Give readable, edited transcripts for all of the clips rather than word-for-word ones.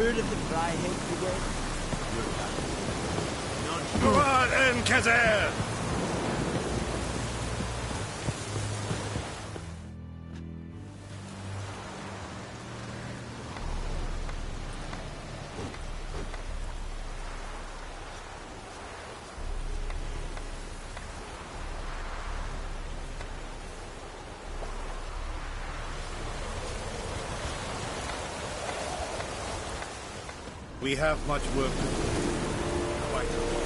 Heard of the Fryhead Brigade? Hurrah and Kazer! We have much work to do. Quite a lot.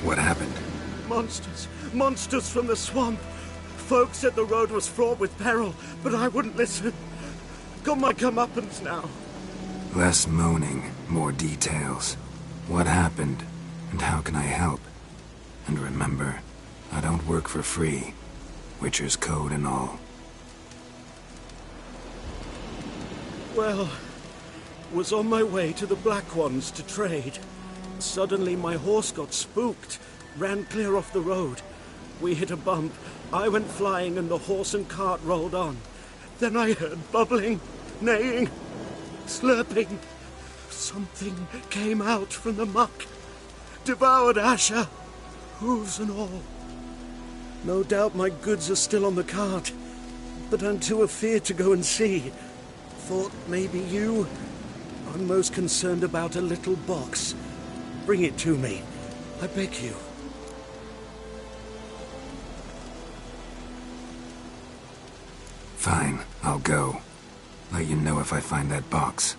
What happened? Monsters! Monsters from the swamp! Folk said the road was fraught with peril, but I wouldn't listen. Got my comeuppance now. Less moaning, more details. What happened, and how can I help? And remember, I don't work for free. Witcher's code and all. Well, was on my way to the Black Ones to trade. Suddenly my horse got spooked, ran clear off the road. We hit a bump, I went flying and the horse and cart rolled on. Then I heard bubbling, neighing, slurping. Something came out from the muck, devoured Asher, hooves and all. No doubt my goods are still on the cart, but I'm too afeard to go and see. Thought maybe you. I'm most concerned about a little box. Bring it to me. I beg you. Fine, I'll go. Let you know if I find that box.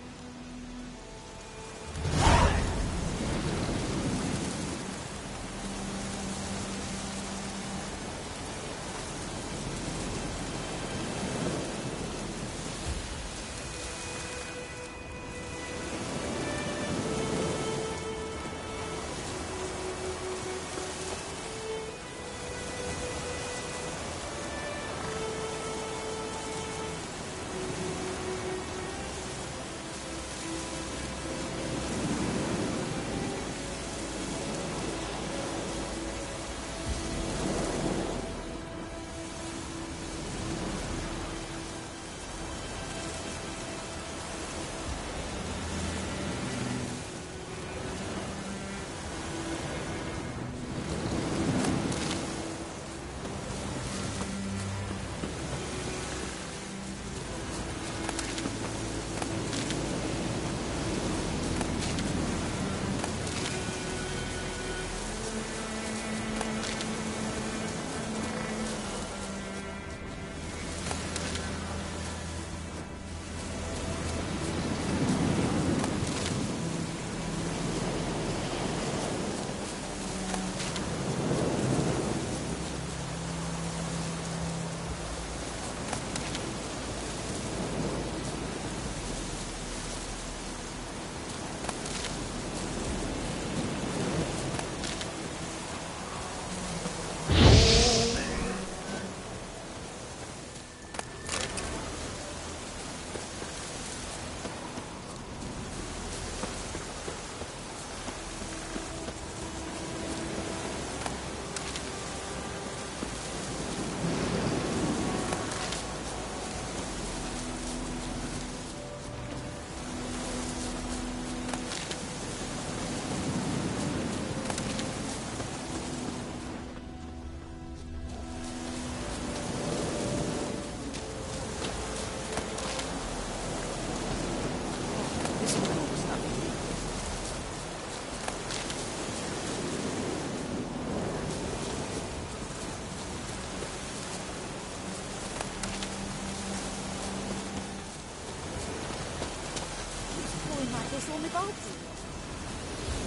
the guards in.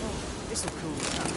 Oh, this'll cool it down.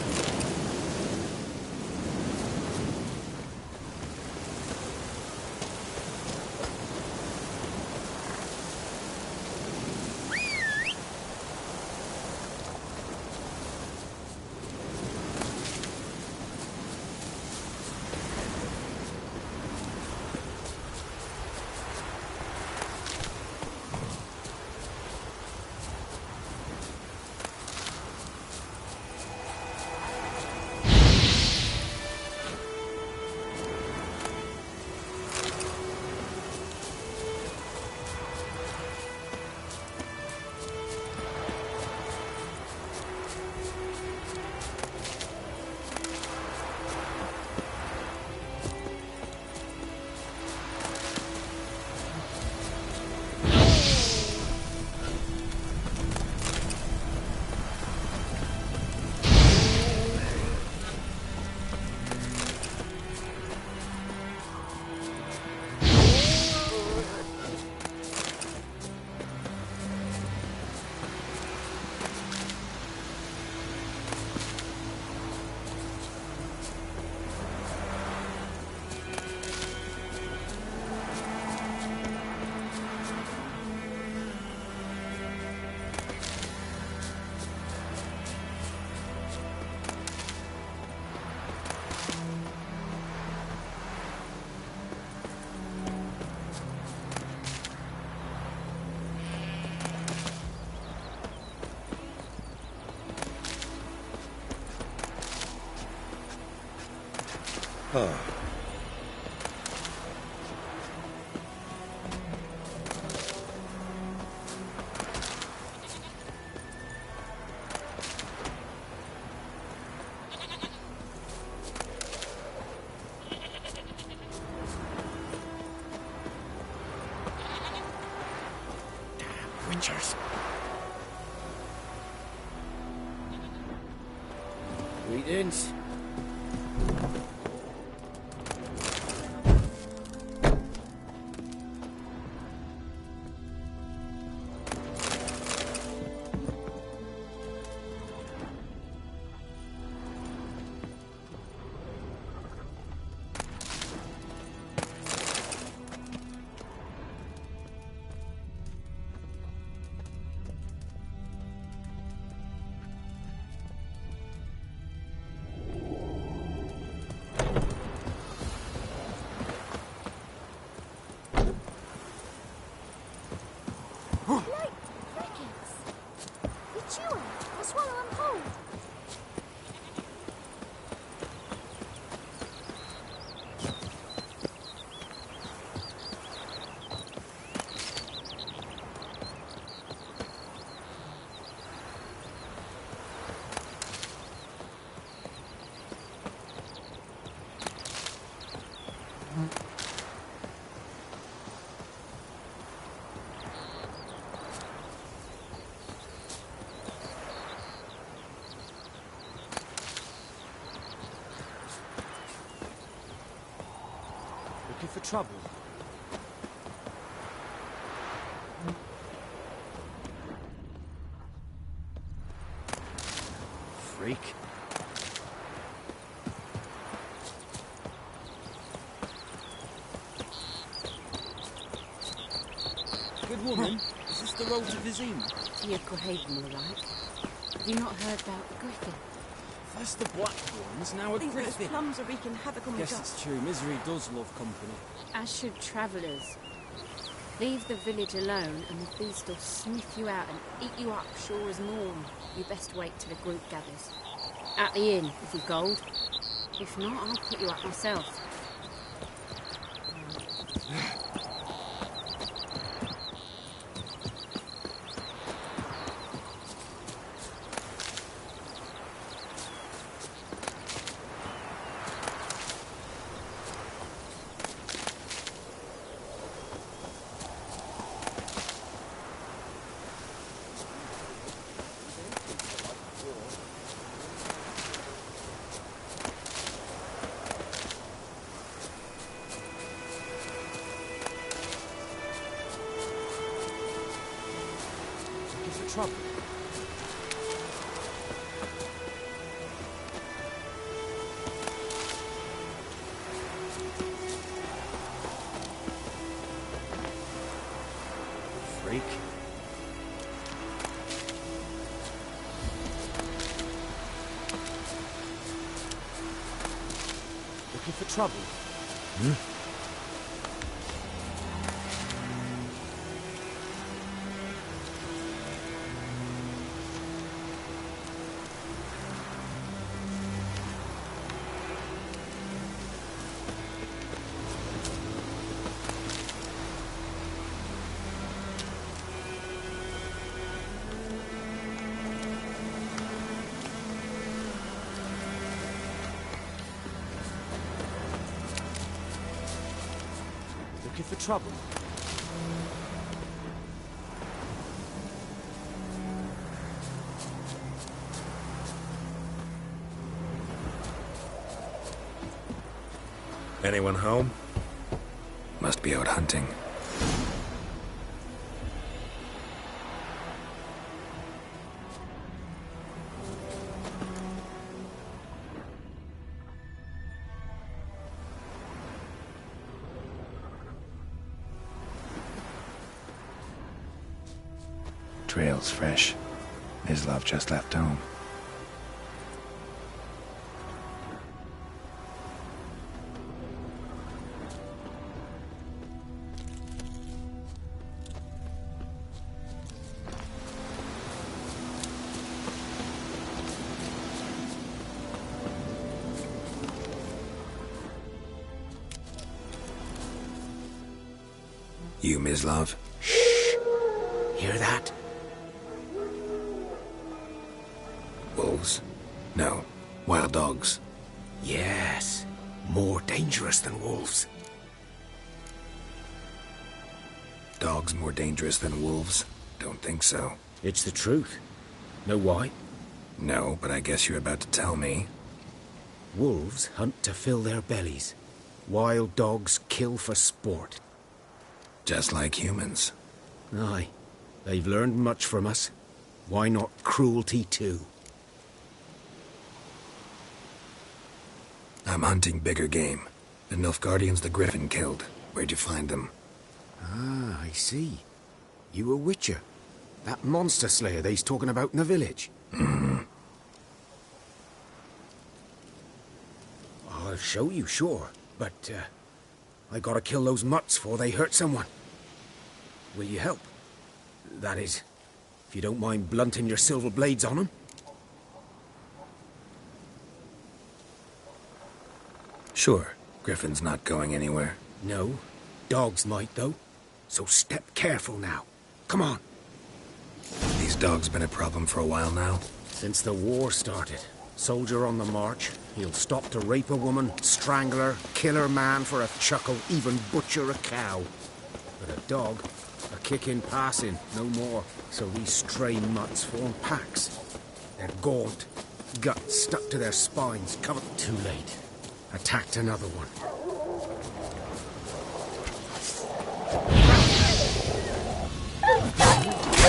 Witchers. Greetings. Looking for trouble? Freak. Good woman, is this the road to Vizima? To Yokohaven, all right. Have you not heard about Griffin? First the Black Ones, now a These Griffin. plums are wreaking havoc on the Guess dock. it's true, misery does love company. As should travellers. Leave the village alone and the beast will sniff you out and eat you up sure as morn. You best wait till the group gathers. At the inn, if you've gold. If not, I'll put you up myself. Trouble. freak. Looking for trouble? Looking for trouble? Anyone home? Must be out hunting. Trail's fresh. Mislav just left home. You, Mislav? Hear that? Wolves? No. Wild dogs. Yes. More dangerous than wolves. Dogs more dangerous than wolves? Don't think so. It's the truth. Know why? No, but I guess you're about to tell me. Wolves hunt to fill their bellies. Wild dogs kill for sport. Just like humans. Aye. They've learned much from us. Why not cruelty too? I'm hunting bigger game. The Nilfgaardians the Griffin killed. Where'd you find them? Ah, I see. You a witcher. That monster slayer they's talking about in the village. I'll show you, sure. But, I gotta kill those mutts before they hurt someone. Will you help? That is, if you don't mind blunting your silver blades on them. Sure. Griffin's not going anywhere. No. Dogs might, though. So step careful now. Come on. These dogs been a problem for a while now. Since the war started. Soldier on the march. He'll stop to rape a woman, strangle her, kill her man for a chuckle, even butcher a cow. But a dog, a kick in passing, no more. So these stray mutts form packs. They're gaunt, guts stuck to their spines, covered. Too late. Attacked another one.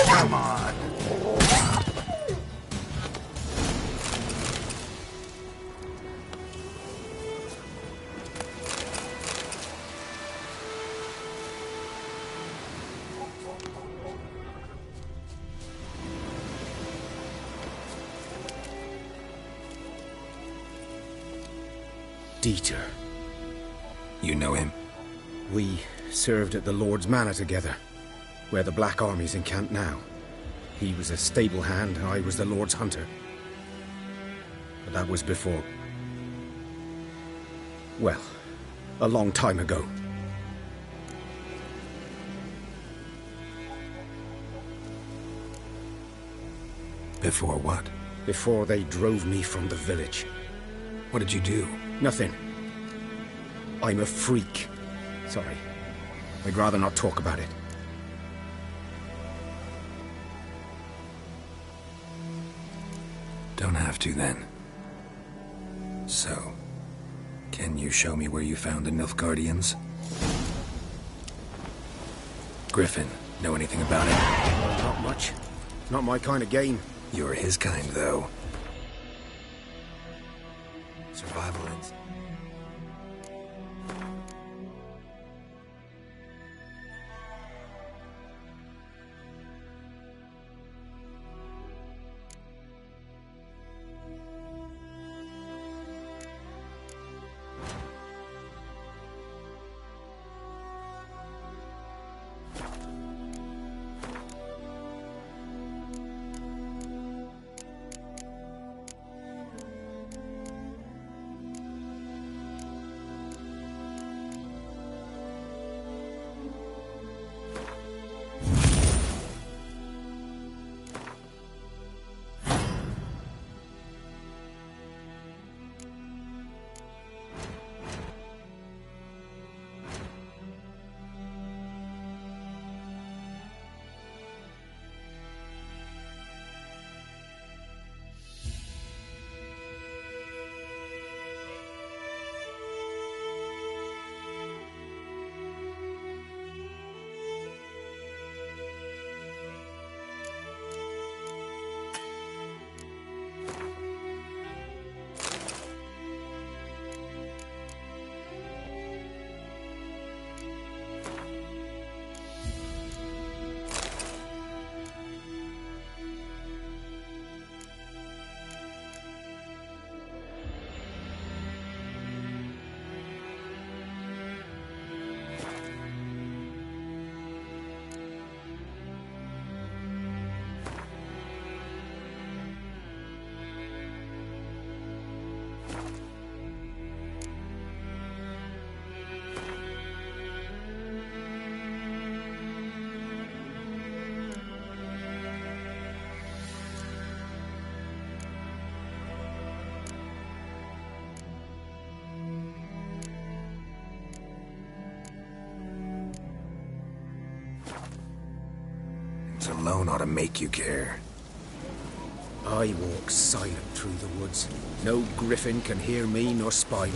Come on! Dieter. You know him? We served at the Lord's Manor together, where the Black Army's encamped now. He was a stable hand, I was the Lord's hunter. But that was before... well, a long time ago. Before what? Before they drove me from the village. What did you do? Nothing. I'm a freak. Sorry. I'd rather not talk about it. Don't have to, then. So, can you show me where you found the Nilfgaardians? Griffin, know anything about it? Not much. Not my kind of game. You're his kind, though. Survival instinct. presence alone ought to make you care. I walk silent through the woods. No griffin can hear me nor spy me.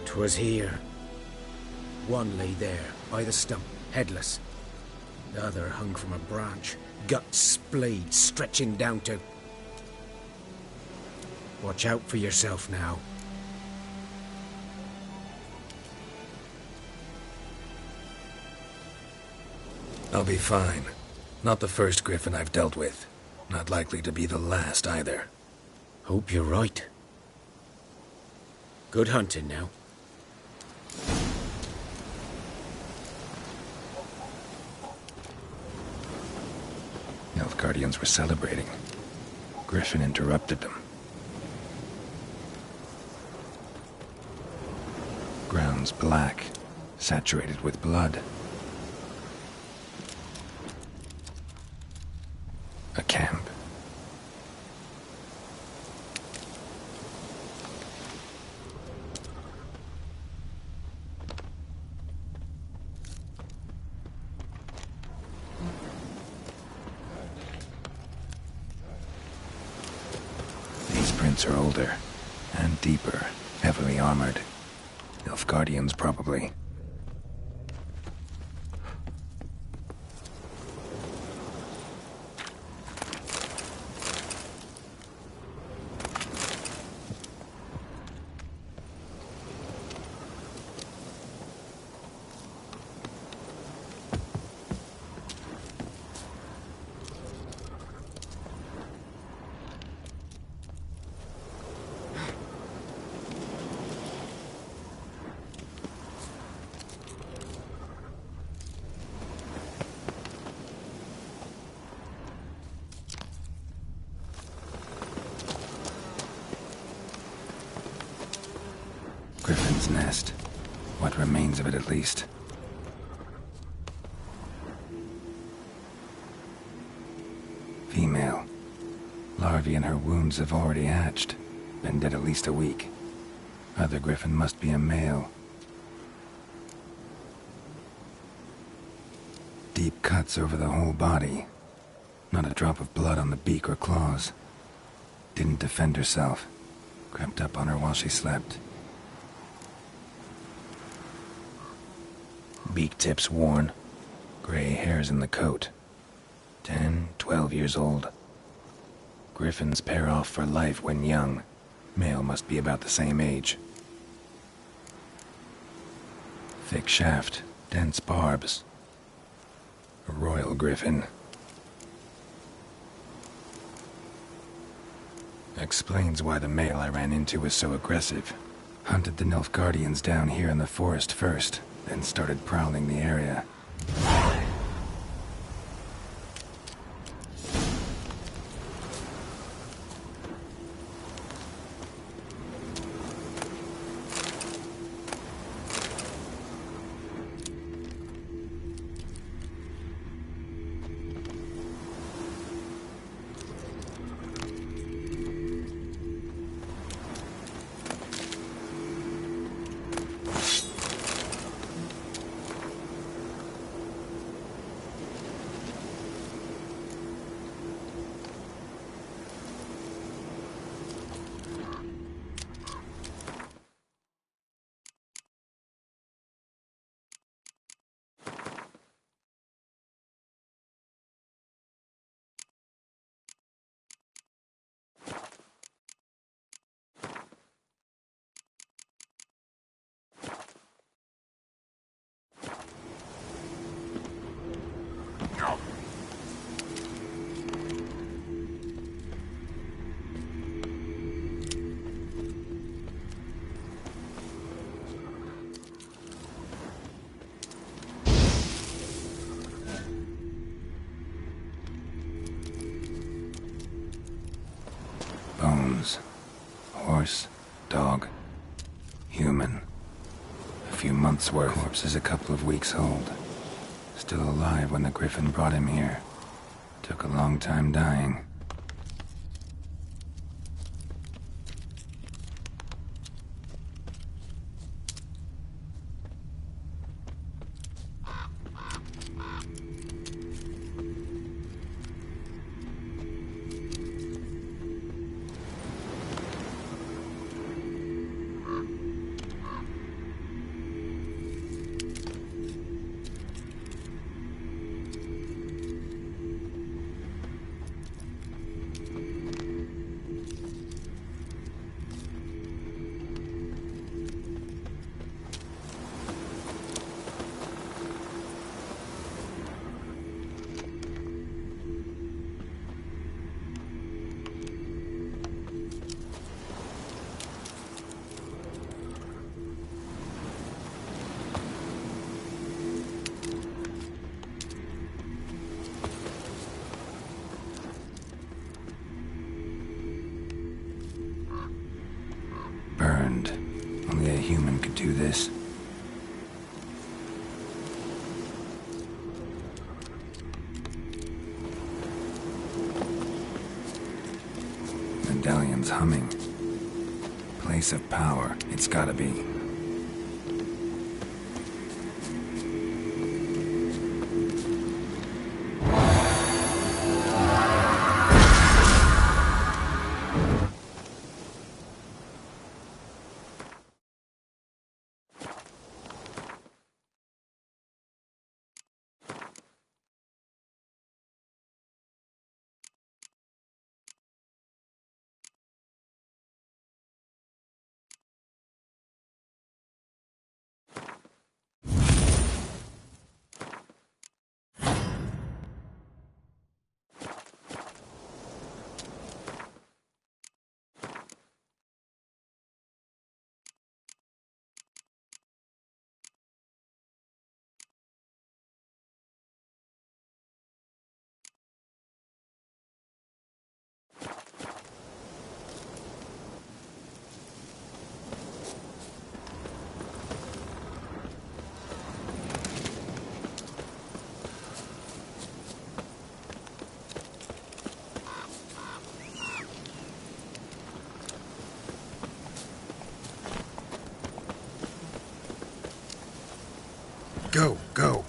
'Twas here. One lay there, by the stump, headless. The other hung from a branch, guts splayed, stretching down to... Watch out for yourself now. I'll be fine. Not the first griffin I've dealt with. Not likely to be the last either. Hope you're right. Good hunting now. Nilfgaardians were celebrating. Griffin interrupted them. Ground's black, saturated with blood. A camp. These prints are older and deeper, heavily armored. Nilfgaardians, probably. Griffin's nest. What remains of it, at least. Female. Larvae in her wounds have already hatched. Been dead at least a week. Other griffin must be a male. Deep cuts over the whole body. Not a drop of blood on the beak or claws. Didn't defend herself. Crept up on her while she slept. Beak tips worn. Gray hairs in the coat. 10, 12 years old. Griffins pair off for life when young. Male must be about the same age. Thick shaft, dense barbs. A royal griffin. Explains why the male I ran into was so aggressive. Hunted the Nilfgaardians down here in the forest first, then started prowling the area. Horse, dog, human. A few months' worth. Corpse is a couple of weeks old. Still alive when the Griffin brought him here. Took a long time dying. Burned. Only a human could do this. Medallion's humming. Place of power, it's gotta be. Go, go.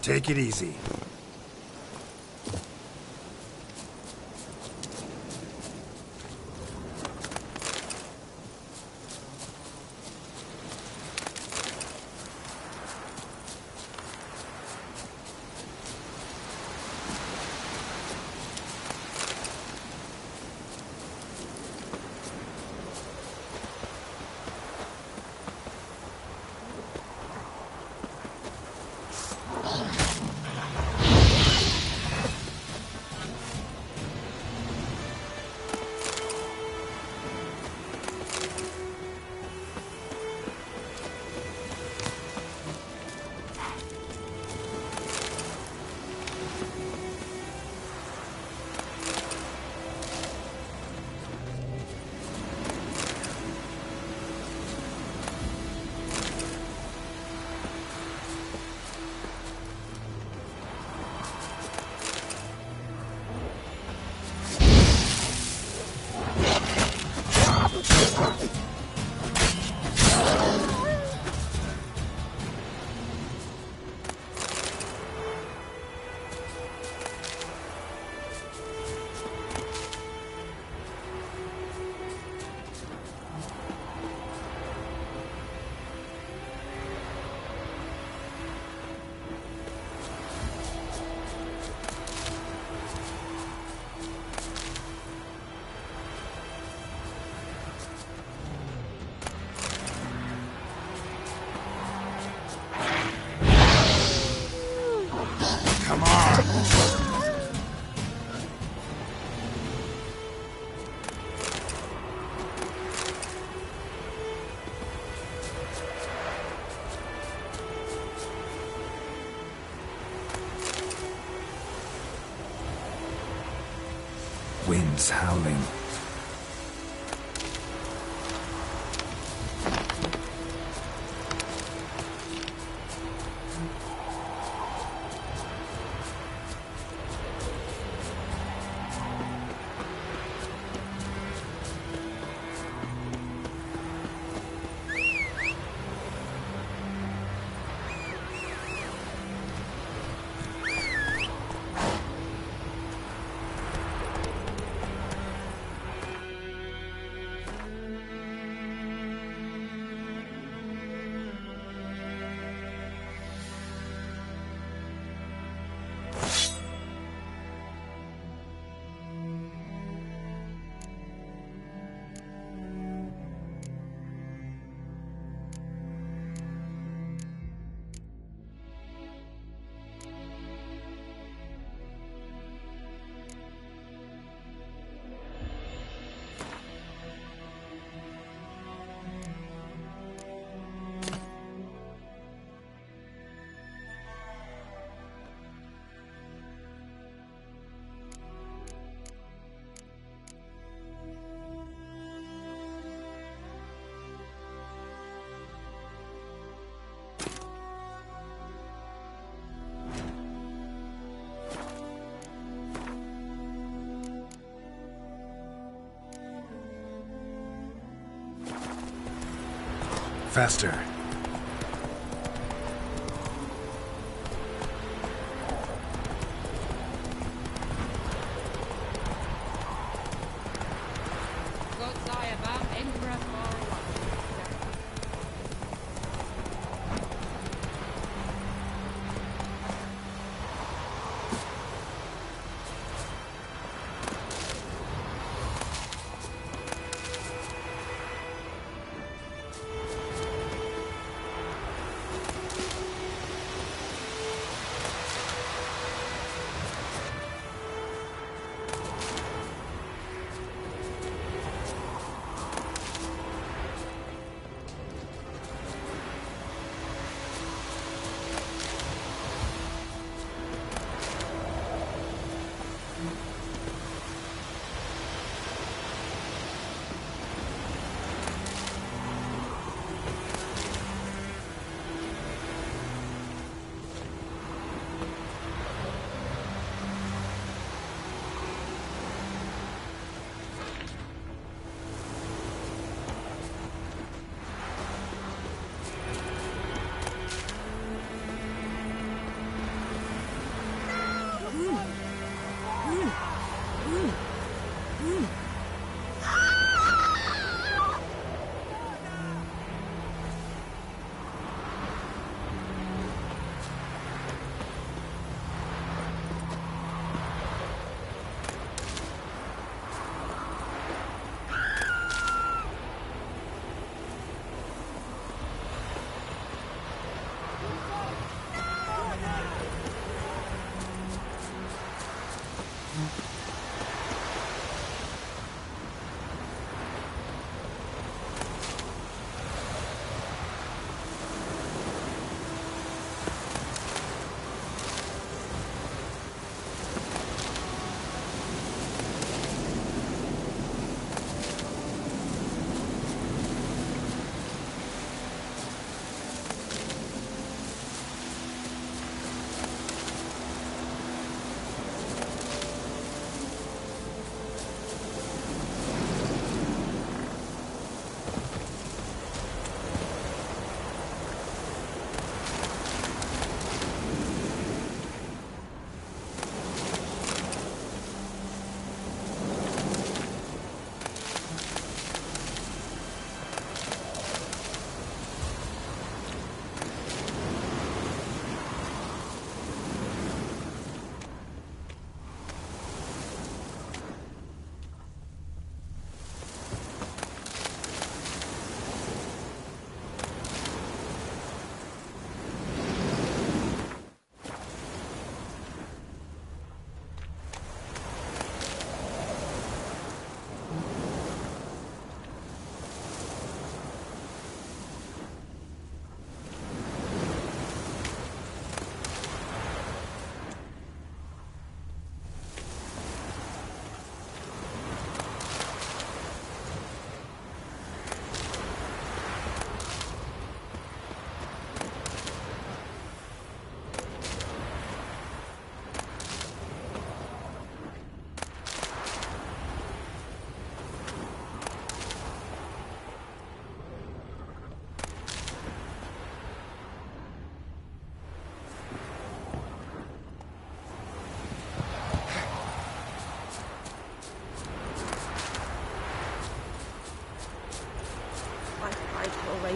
Take it easy. Wind's howling. Faster.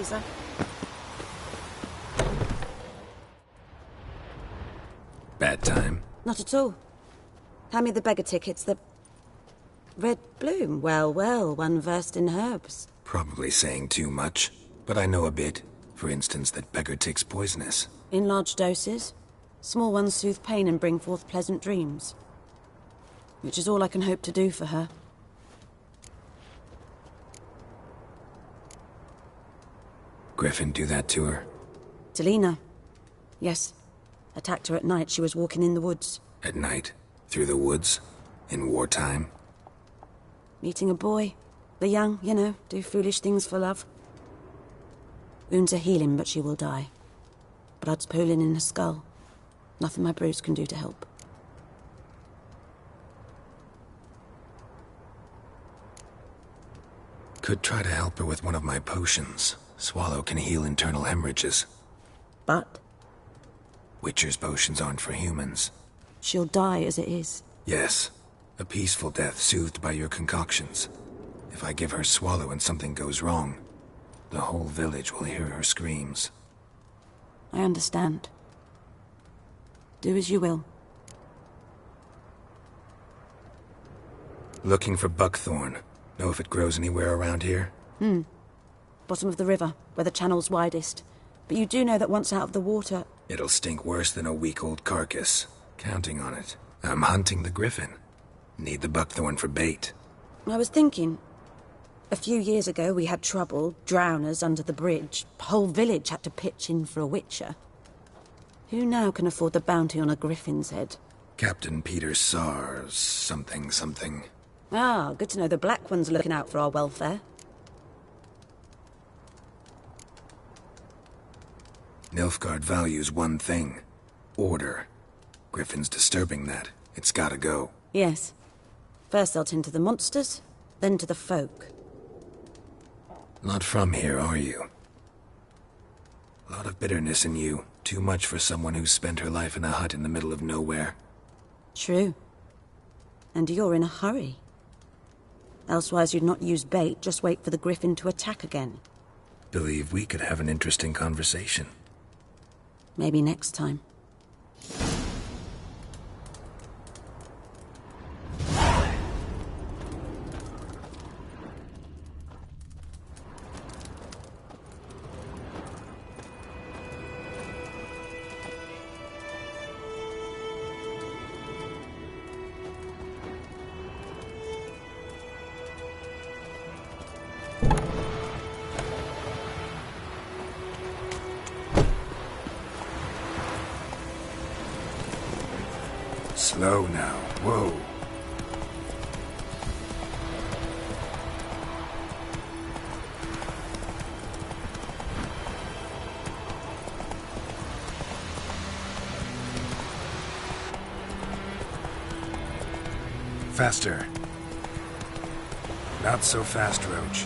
Caesar. Bad time. Not at all. Hand me the beggar tickets, the... Red bloom. Well, well, one versed in herbs. Probably saying too much, but I know a bit. For instance, that beggar tick's poisonous. In large doses. Small ones soothe pain and bring forth pleasant dreams. Which is all I can hope to do for her. Griffin do that to her? Delina. Yes. Attacked her at night. She was walking in the woods. At night? Through the woods? In wartime? Meeting a boy. The young, you know, do foolish things for love. Wounds are healing, but she will die. Blood's pooling in her skull. Nothing my brews can do to help. Could try to help her with one of my potions. Swallow can heal internal hemorrhages. But Witcher's potions aren't for humans. she'll die as it is. Yes. A peaceful death soothed by your concoctions. If I give her Swallow and something goes wrong, the whole village will hear her screams. I understand. Do as you will. Looking for buckthorn. Know if it grows anywhere around here? Bottom of the river, where the channel's widest. But you do know that once out of the water... It'll stink worse than a week-old carcass. Counting on it. I'm hunting the griffin. Need the buckthorn for bait. I was thinking... A few years ago we had trouble, drowners under the bridge. Whole village had to pitch in for a witcher. Who now can afford the bounty on a griffin's head? Captain Peter Sars, something. Ah, good to know the Black One's looking out for our welfare. Nilfgaard values one thing. Order. Griffin's disturbing that. It's gotta go. Yes. First they'll tend to the monsters, then to the folk. Not from here, are you? A lot of bitterness in you. Too much for someone who's spent her life in a hut in the middle of nowhere. True. And you're in a hurry. Elsewise you'd not use bait, just wait for the griffin to attack again. Believe we could have an interesting conversation. Maybe next time. Slow now. Whoa. Faster. Not so fast, Roach.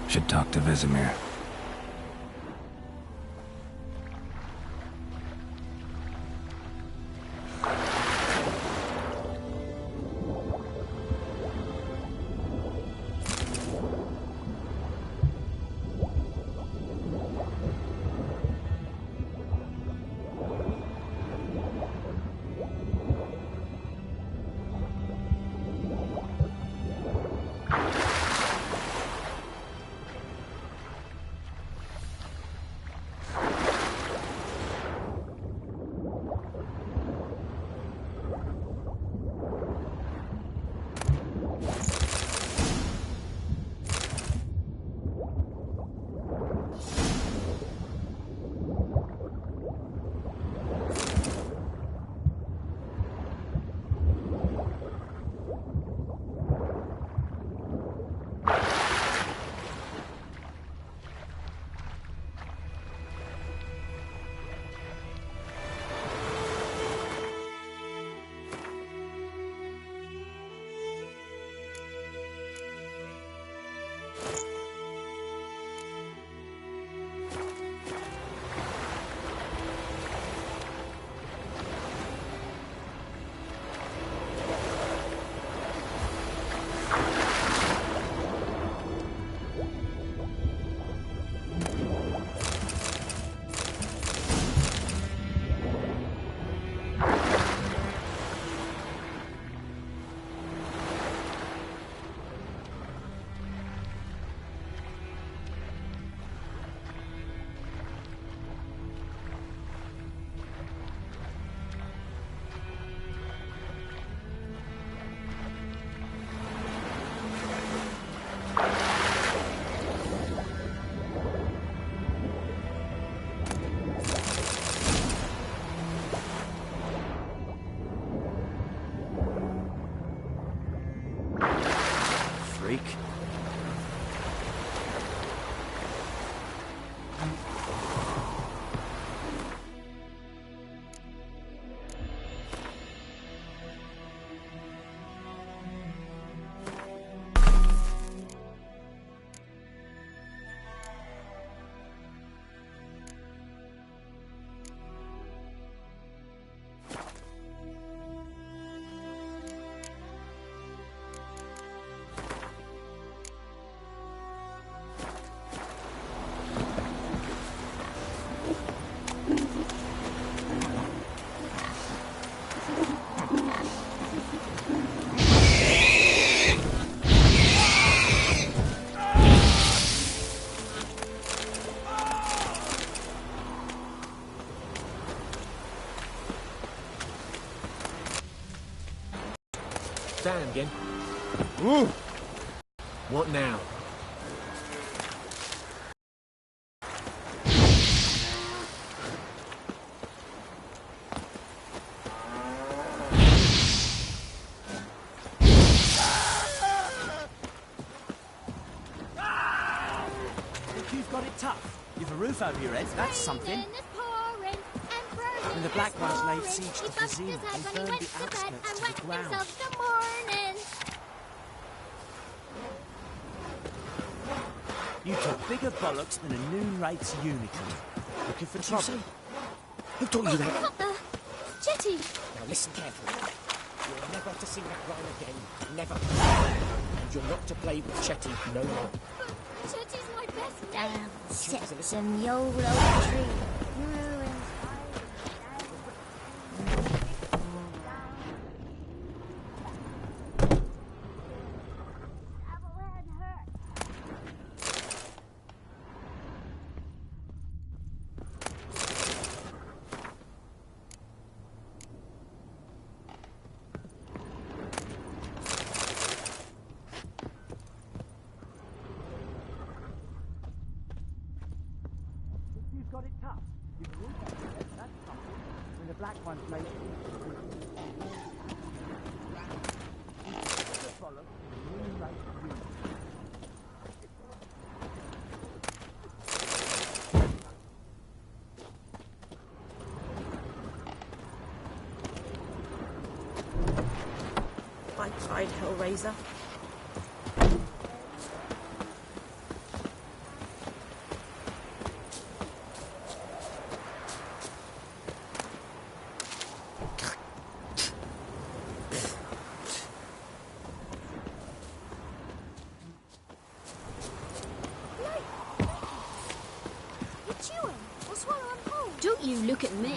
Should talk to Vesemir. again. Ooh! What now? Think you've got it tough? You've a roof over your head, that's something. When the Black Ones laid siege to Vizima, they burned the outskirts to the ground. You took bigger bollocks than a noon rates unicorn. Looking for trouble? Who told you that? Chetty! Now listen carefully. You're never to sing that rhyme again. Never. And you're not to play with Chetty no more. Chetty's my best mate. Down sits in the old oak tree. Ruins You've got it tough. You've a roof over your head, that's something. When the Black Ones laid siege to Vizima, you took bigger bollocks than a noon rates unicorn. I tried, Hellraiser. Don't you look at me.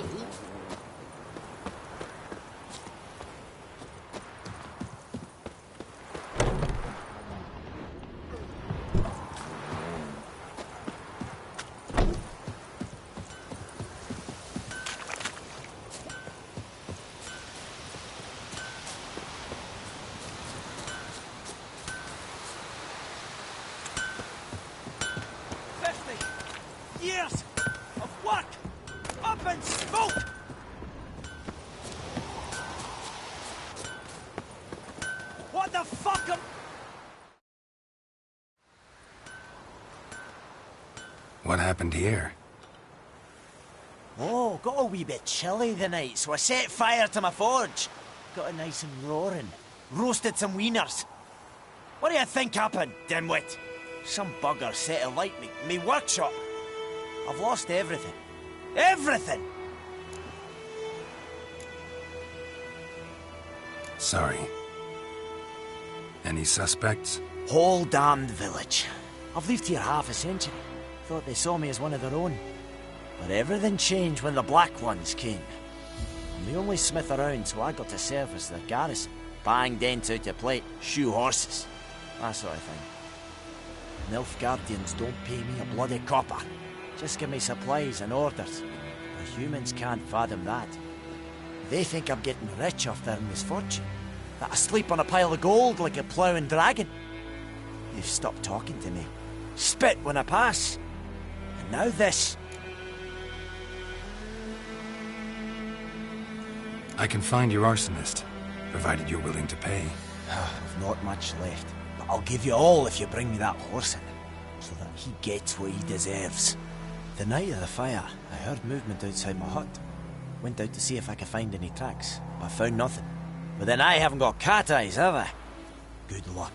Years of work up in smoke! What the fuck am... What happened here? Oh, got a wee bit chilly the night, so I set fire to my forge. Got it nice and roaring. Roasted some wieners. What do you think happened, dimwit? Some bugger set alight me workshop. I've lost everything. Everything! Sorry. Any suspects? Whole damned village. I've lived here half a century. Thought they saw me as one of their own. But everything changed when the Black Ones came. I'm the only smith around, so I got to serve as their garrison. Bang dents out to plate, shoe horses. That sort of thing. Nilfgaardians don't pay me a bloody copper. Just give me supplies and orders. The humans can't fathom that. They think I'm getting rich off their misfortune. That I sleep on a pile of gold like a ploughing dragon. They've stopped talking to me. Spit when I pass. And now this. I can find your arsonist, provided you're willing to pay. I've not much left, but I'll give you all if you bring me that horse in, so that he gets what he deserves. The night of the fire, I heard movement outside my hut. Went out to see if I could find any tracks, but I found nothing. But then I haven't got cat eyes, have I? Good luck.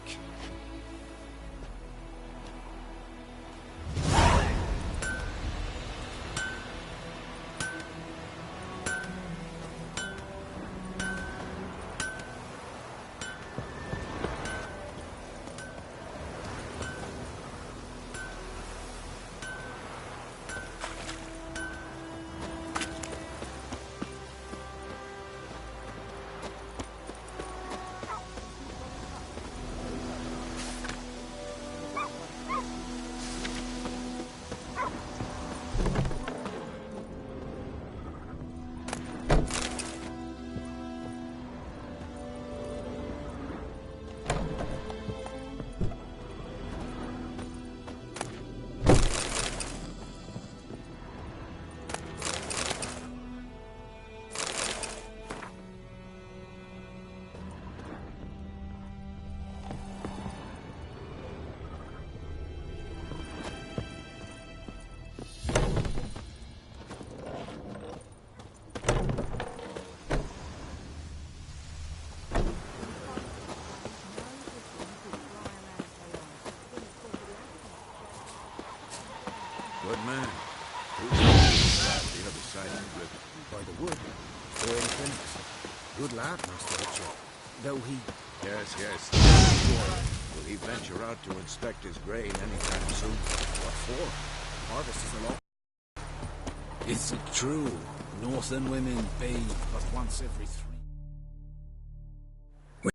Good man. The other side of the river. By the wood. Very famous. Good lad, Master Richard. Though he... Yes, yes. Will he venture out to inspect his grain anytime soon? What for? Harvest is a lot. Is it true? Northern women bathe but once every 3...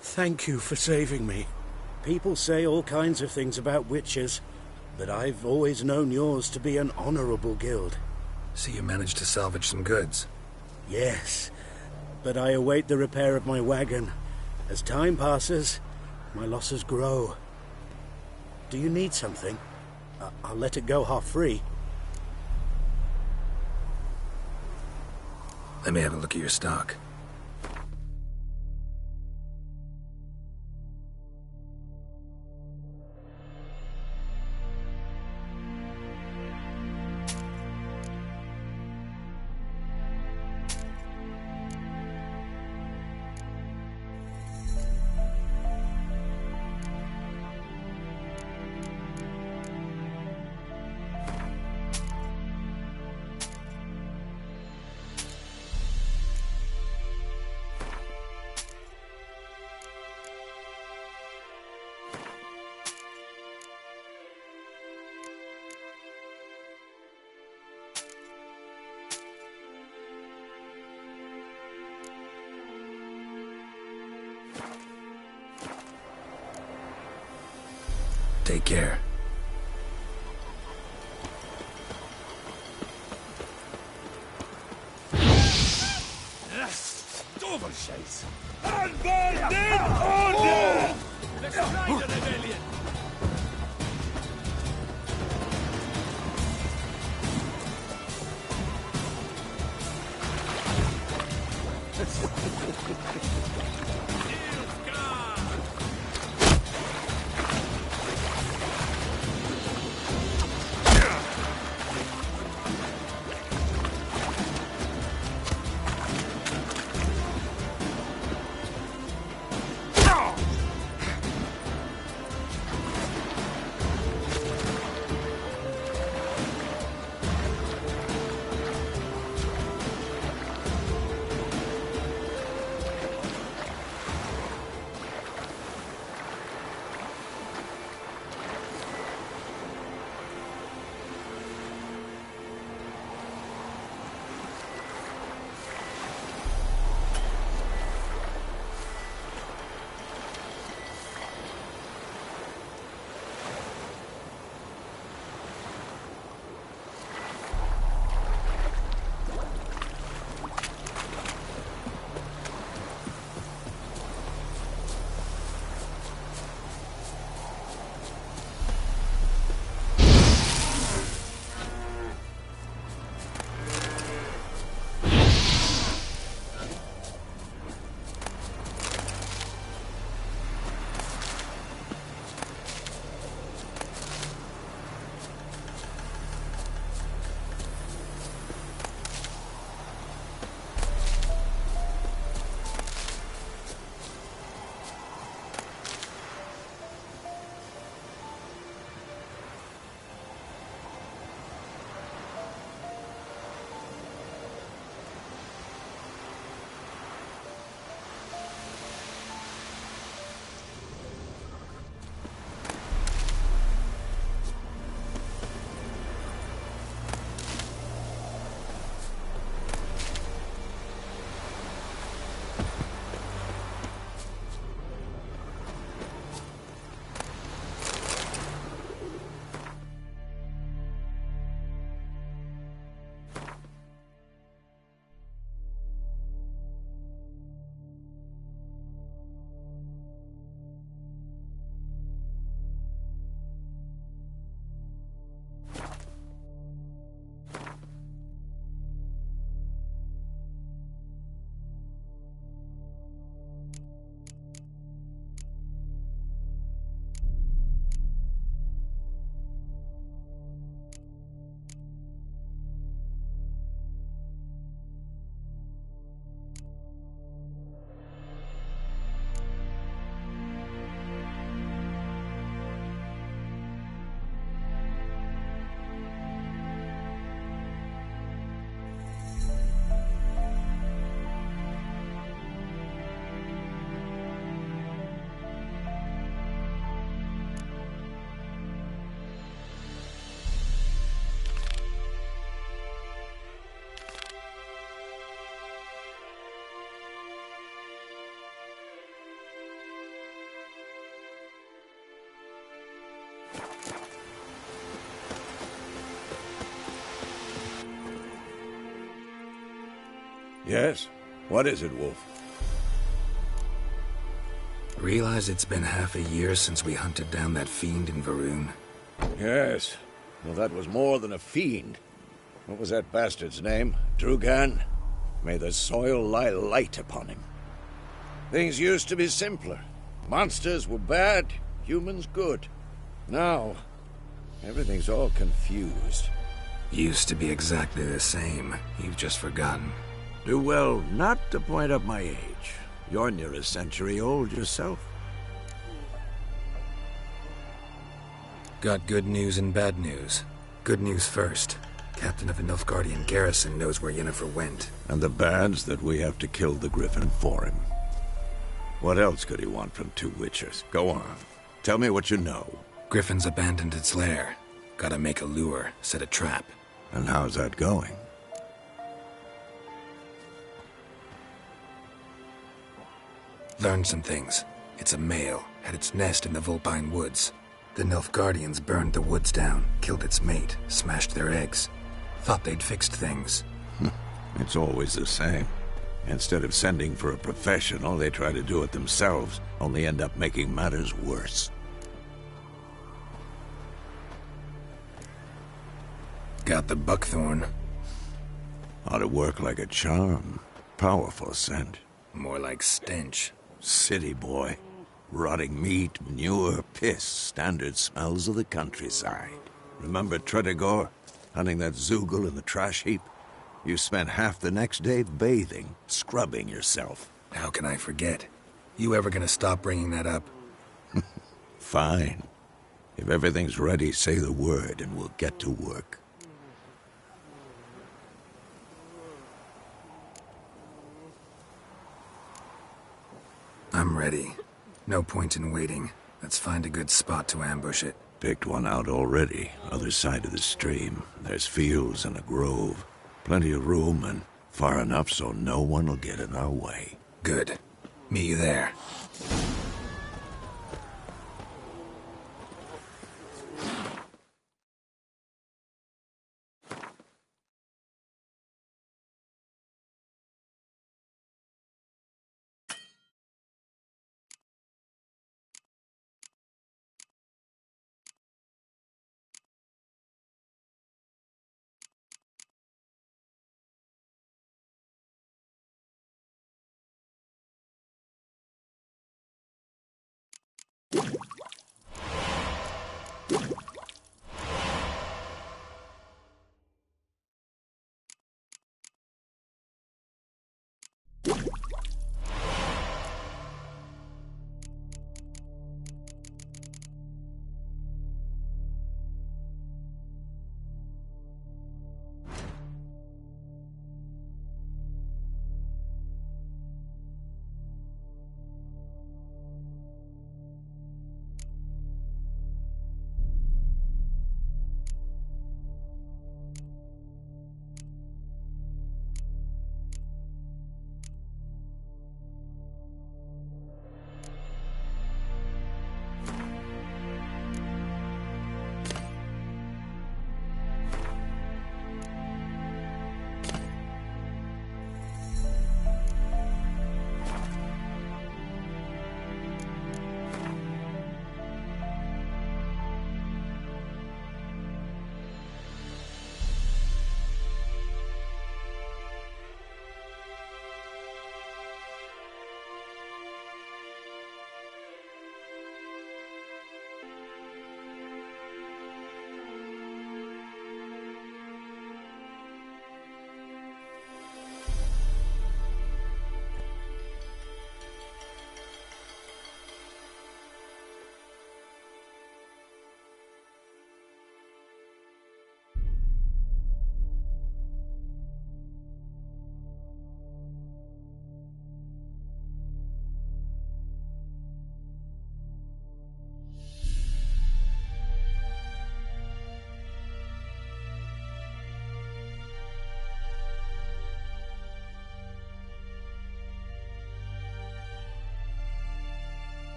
Thank you for saving me. People say all kinds of things about witches, but I've always known yours to be an honorable guild. So you managed to salvage some goods? Yes, but I await the repair of my wagon. As time passes, my losses grow. Do you need something? I'll let it go half-free. Let me have a look at your stock. Take care. Doverscheiß! Anband den Order! The Schneider Rebellion! Yes? What is it, Wolf? Realize it's been half a year since we hunted down that fiend in Varun? Yes. Well, that was more than a fiend. What was that bastard's name? Drugan? May the soil lie light upon him. Things used to be simpler. Monsters were bad, humans good. Now, everything's all confused. Used to be exactly the same. You've just forgotten. Do well not to point up my age. You're near a century old yourself. Got good news and bad news. Good news first. Captain of the Nilfgaardian garrison knows where Yennefer went. And the bad's that we have to kill the Griffin for him. What else could he want from two Witchers? Go on. Tell me what you know. Griffin's abandoned its lair. Gotta make a lure, set a trap. And how's that going? Learned some things. It's a male, had its nest in the Vulpine Woods. The Nilfgaardians burned the woods down, killed its mate, smashed their eggs. Thought they'd fixed things. It's always the same. Instead of sending for a professional, they try to do it themselves, only end up making matters worse. Got the buckthorn. Ought to work like a charm. Powerful scent. More like stench. City boy. Rotting meat, manure, piss, standard smells of the countryside. Remember Tretogor? Hunting that Zoogle in the trash heap? You spent half the next day bathing, scrubbing yourself. How can I forget? You ever gonna stop bringing that up? Fine. If everything's ready, say the word and we'll get to work. I'm ready. No point in waiting. Let's find a good spot to ambush it. Picked one out already. Other side of the stream. There's fields and a grove. Plenty of room and far enough so no one will get in our way. Good. Meet you there.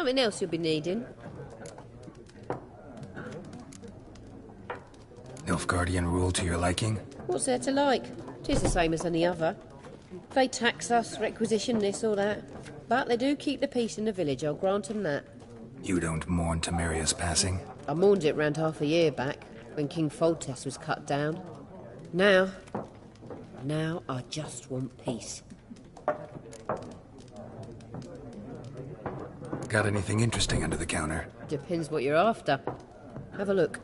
Something else you'll be needing. Nilfgaardian rule to your liking? What's there to like? 'Tis the same as any other. They tax us, requisition this or that. But they do keep the peace in the village, I'll grant 'em that. You don't mourn Temeria's passing? I mourned it round half a year back, when King Foltest was cut down. Now I just want peace. Got anything interesting under the counter? Depends what you're after. Have a look.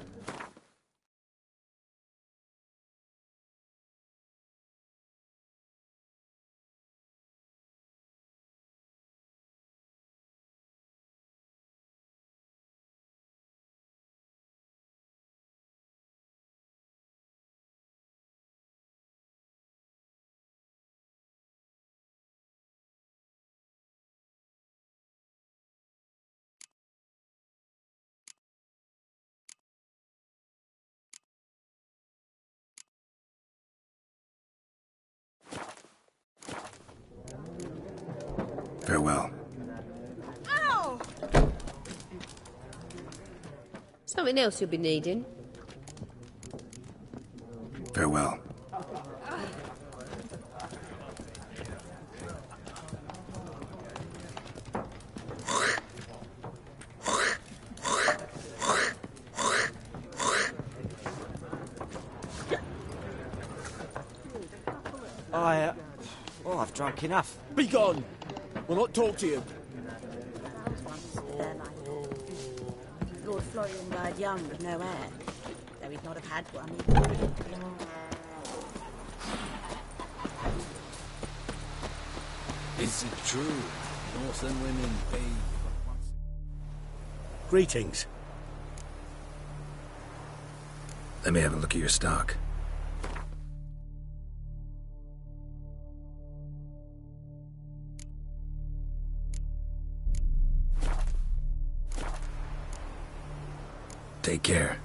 Farewell. Ow! Something else you'll be needing. Farewell. I've drunk enough. Be gone! We'll not talk to you. Lord Florian died young with no heir, though he'd not have had one. Is it true? Northern women pay... Greetings. Let me have a look at your stock. Take care.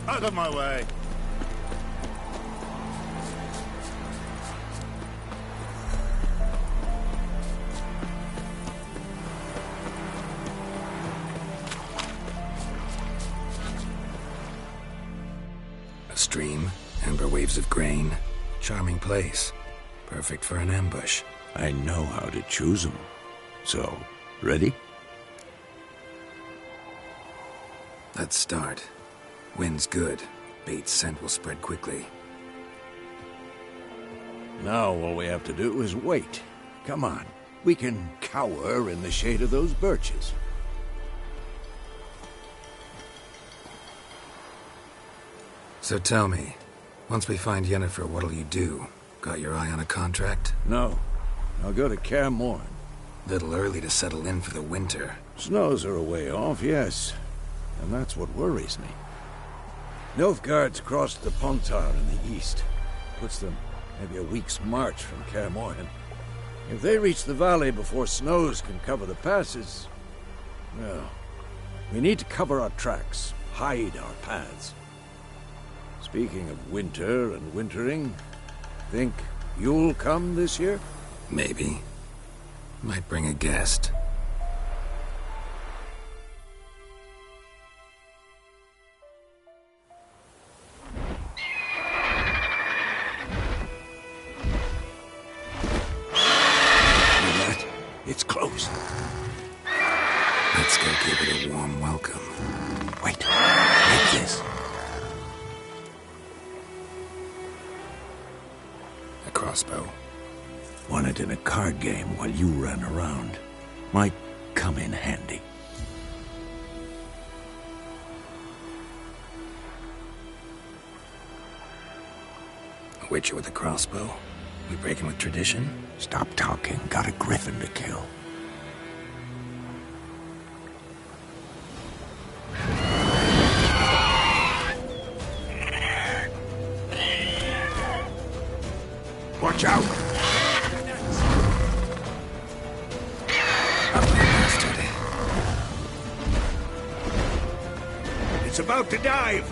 Out of my way. A stream, amber waves of grain, charming place. Perfect for an ambush. I know how to choose them. So, ready? Let's start. Wind's good. Bait's scent will spread quickly. Now all we have to do is wait. Come on. We can cower in the shade of those birches. So tell me, once we find Yennefer, what'll you do? Got your eye on a contract? No. I'll go to Kaer Morhen. Little early to settle in for the winter. Snows are a way off, yes. And that's what worries me. Nilfgaard's crossed the Pontar in the east. Puts them maybe a week's march from Kaer Morhen. If they reach the valley before snows can cover the passes... well, we need to cover our tracks, hide our paths. Speaking of winter and wintering, think you'll come this year? Maybe. Might bring a guest. It's close. Let's go give it a warm welcome. Wait. Take this. A crossbow. Won it in a card game while you ran around. Might come in handy. A witcher with a crossbow? We breaking with tradition? Stop talking. Got a griffin to kill. Watch out! It's about to dive!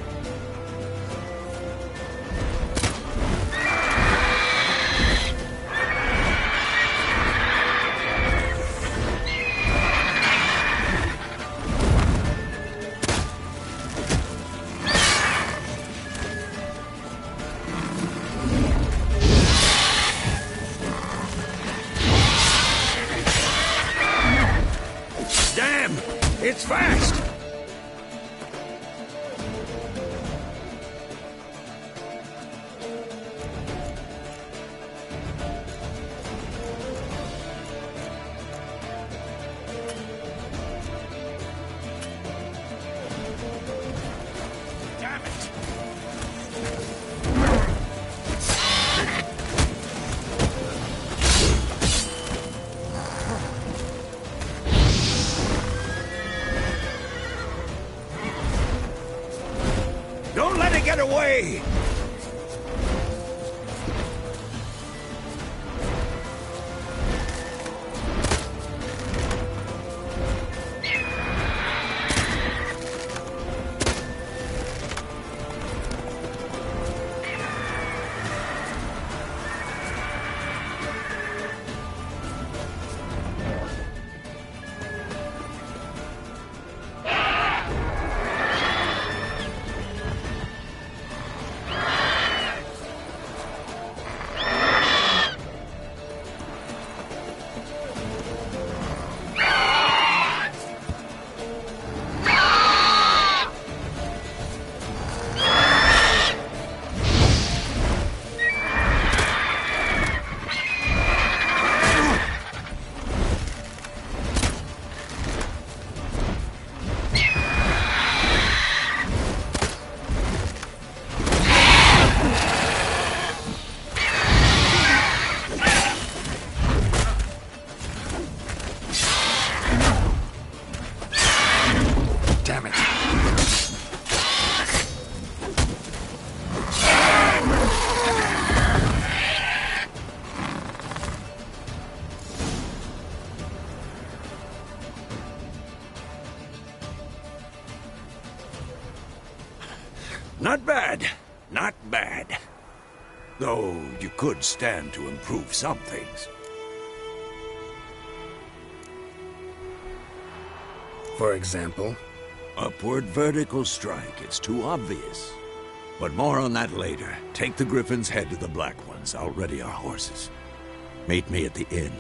bad. Though you could stand to improve some things. For example? Upward vertical strike. It's too obvious. But more on that later. Take the Griffin's head to the Black Ones. I'll ready our horses. Meet me at the inn.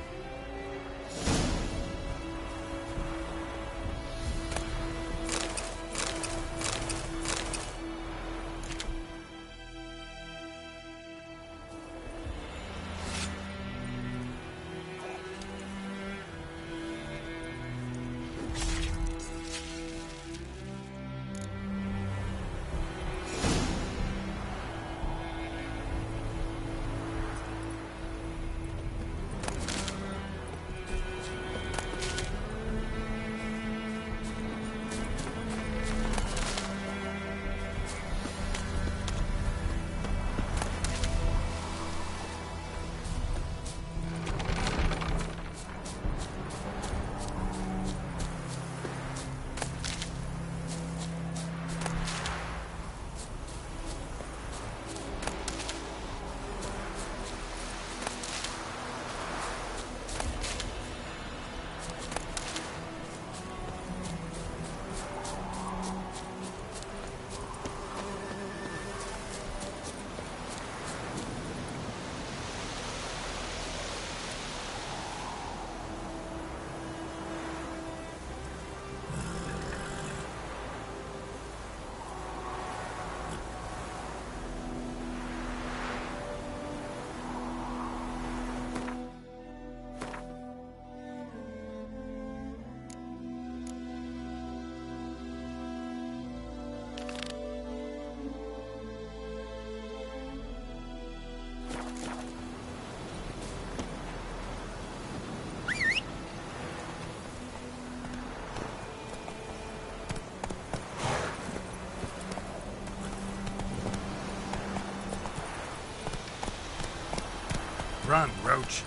Run, Roach.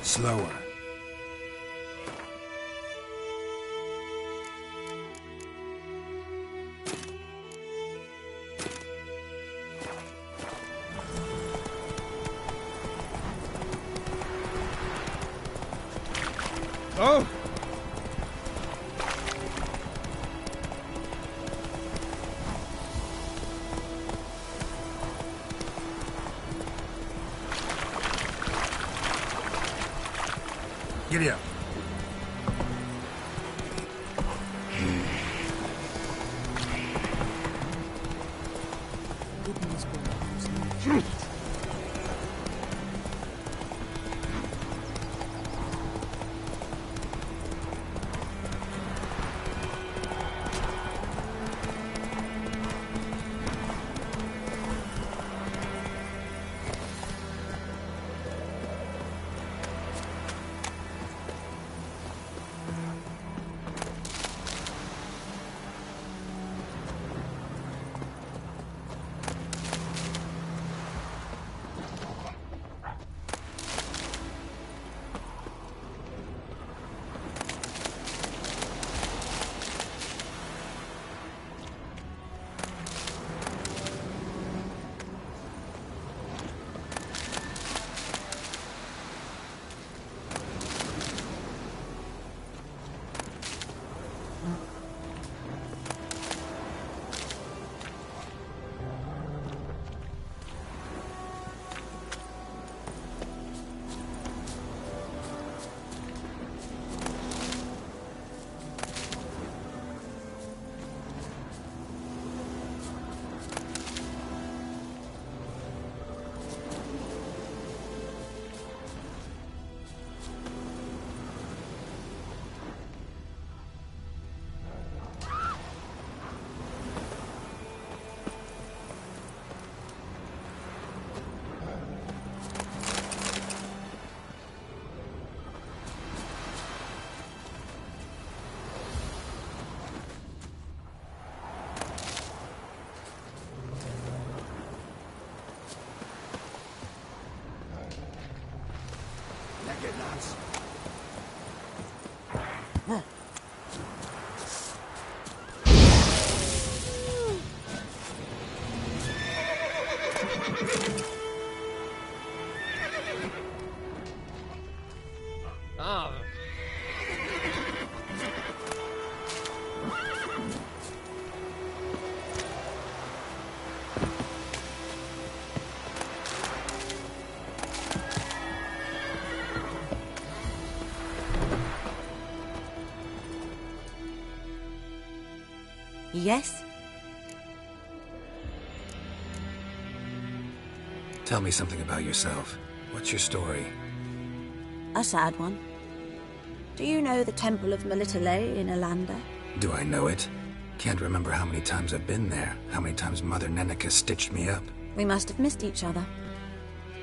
Slower. Oh! Giddy up. Yes? Tell me something about yourself. What's your story? A sad one. Do you know the Temple of Melitele in Alanda? Do I know it? Can't remember how many times I've been there, how many times Mother Neneka stitched me up. We must have missed each other.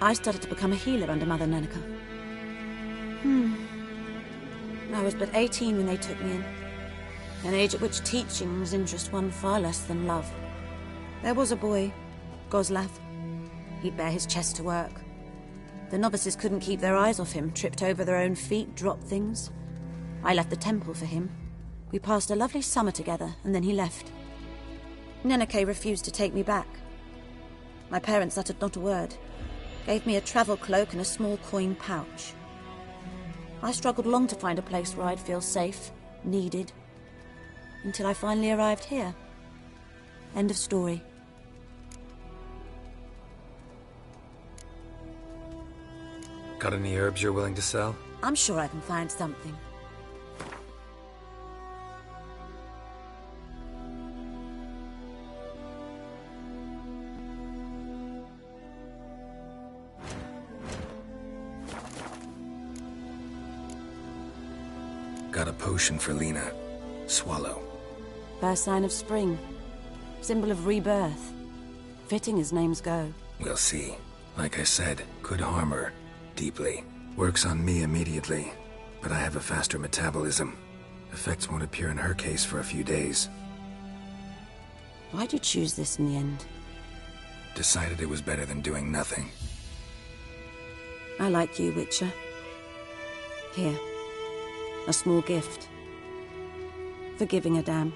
I started to become a healer under Mother Neneka. I was but 18 when they took me in. An age at which teachings interest one far less than love. There was a boy, Goslav. He'd bare his chest to work. The novices couldn't keep their eyes off him, tripped over their own feet, dropped things. I left the temple for him. We passed a lovely summer together, and then he left. Neneke refused to take me back. My parents uttered not a word. Gave me a travel cloak and a small coin pouch. I struggled long to find a place where I'd feel safe, needed, until I finally arrived here. End of story. Got any herbs you're willing to sell? I'm sure I can find something. Got a potion for Lena. Swallow. First sign of spring. Symbol of rebirth. Fitting as names go. We'll see. Like I said, could harm her. Deeply. Works on me immediately. But I have a faster metabolism. Effects won't appear in her case for a few days. Why'd you choose this in the end? Decided it was better than doing nothing. I like you, Witcher. Here. A small gift. For giving a damn.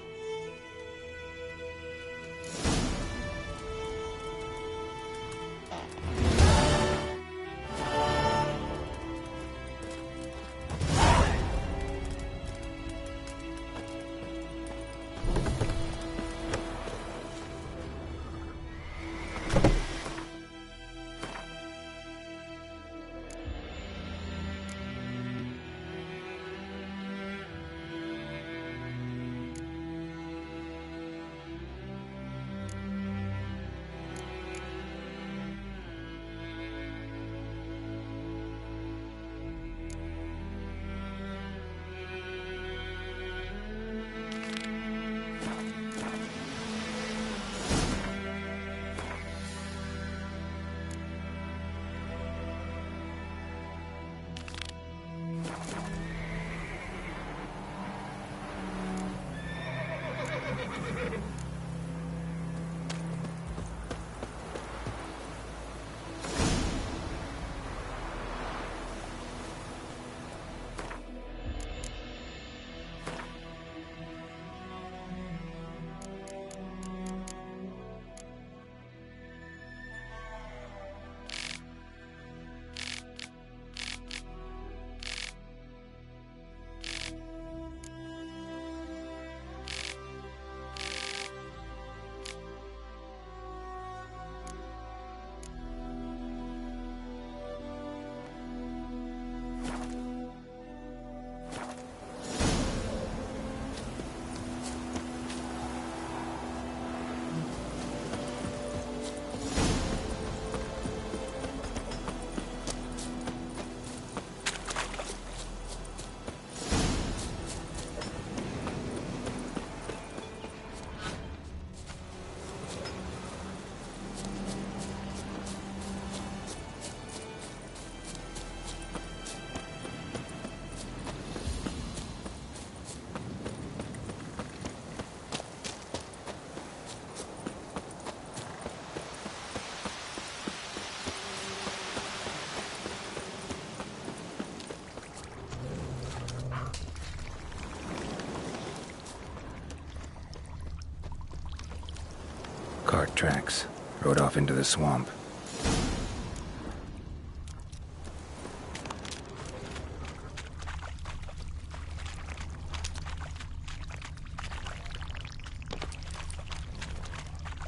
Cart tracks. Rode off into the swamp.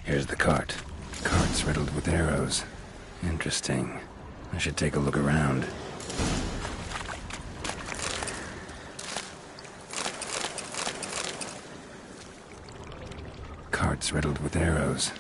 Here's the cart. Cart's riddled with arrows. Interesting. I should take a look around. It's riddled with arrows.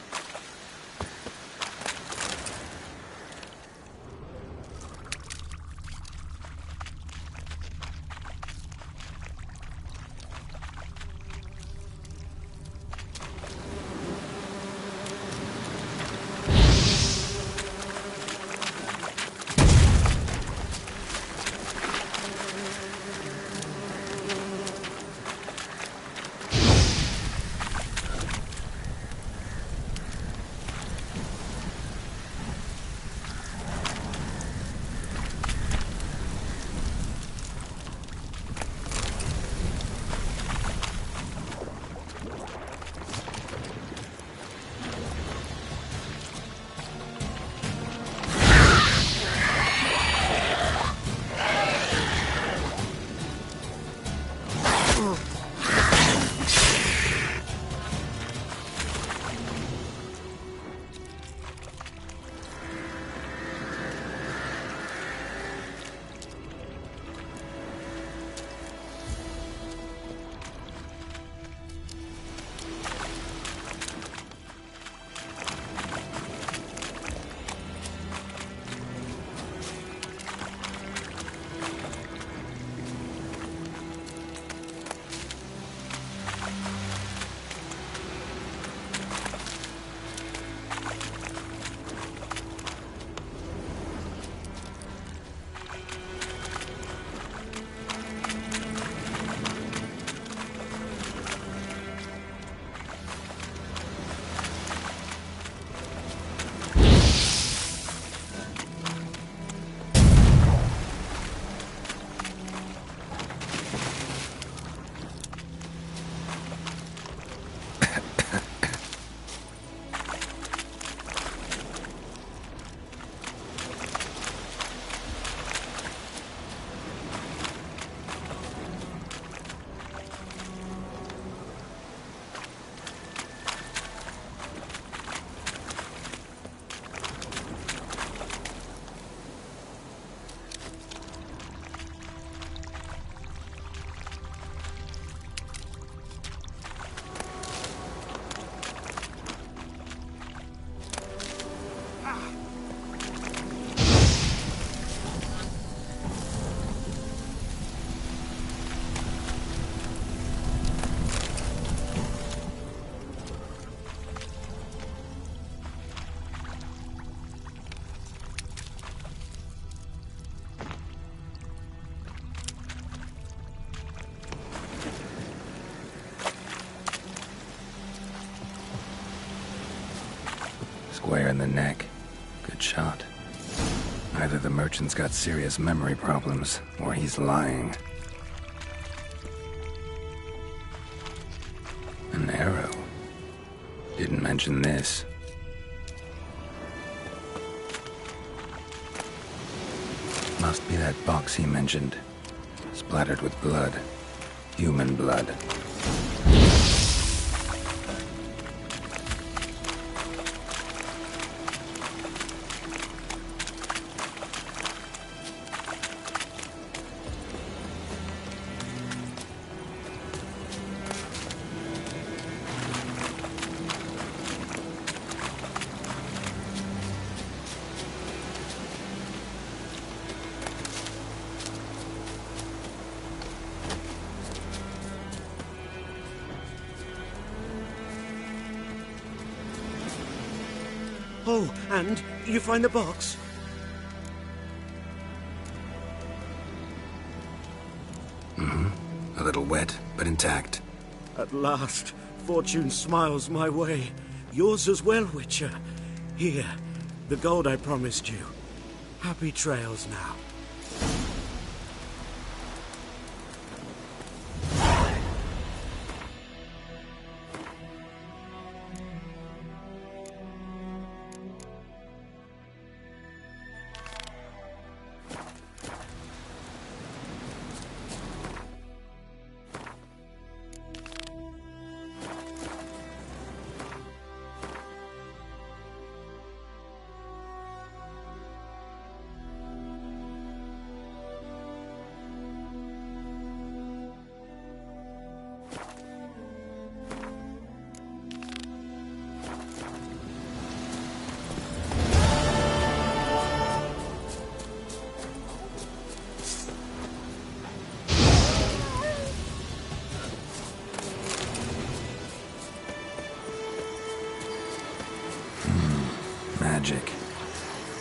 Square in the neck. Good shot. Either the merchant's got serious memory problems, or he's lying. An arrow. Didn't mention this. Must be that box he mentioned. Splattered with blood. Human blood. Oh, and you find the box? Mm-hmm. A little wet, but intact. At last, fortune smiles my way. Yours as well, Witcher. Here, the gold I promised you. Happy trails now. logic.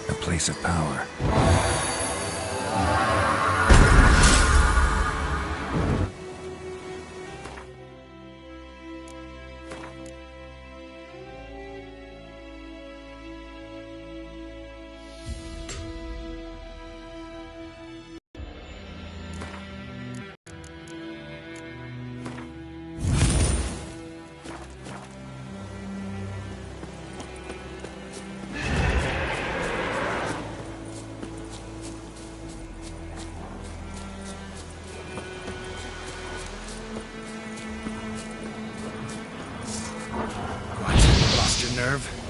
A place of power. Nerve.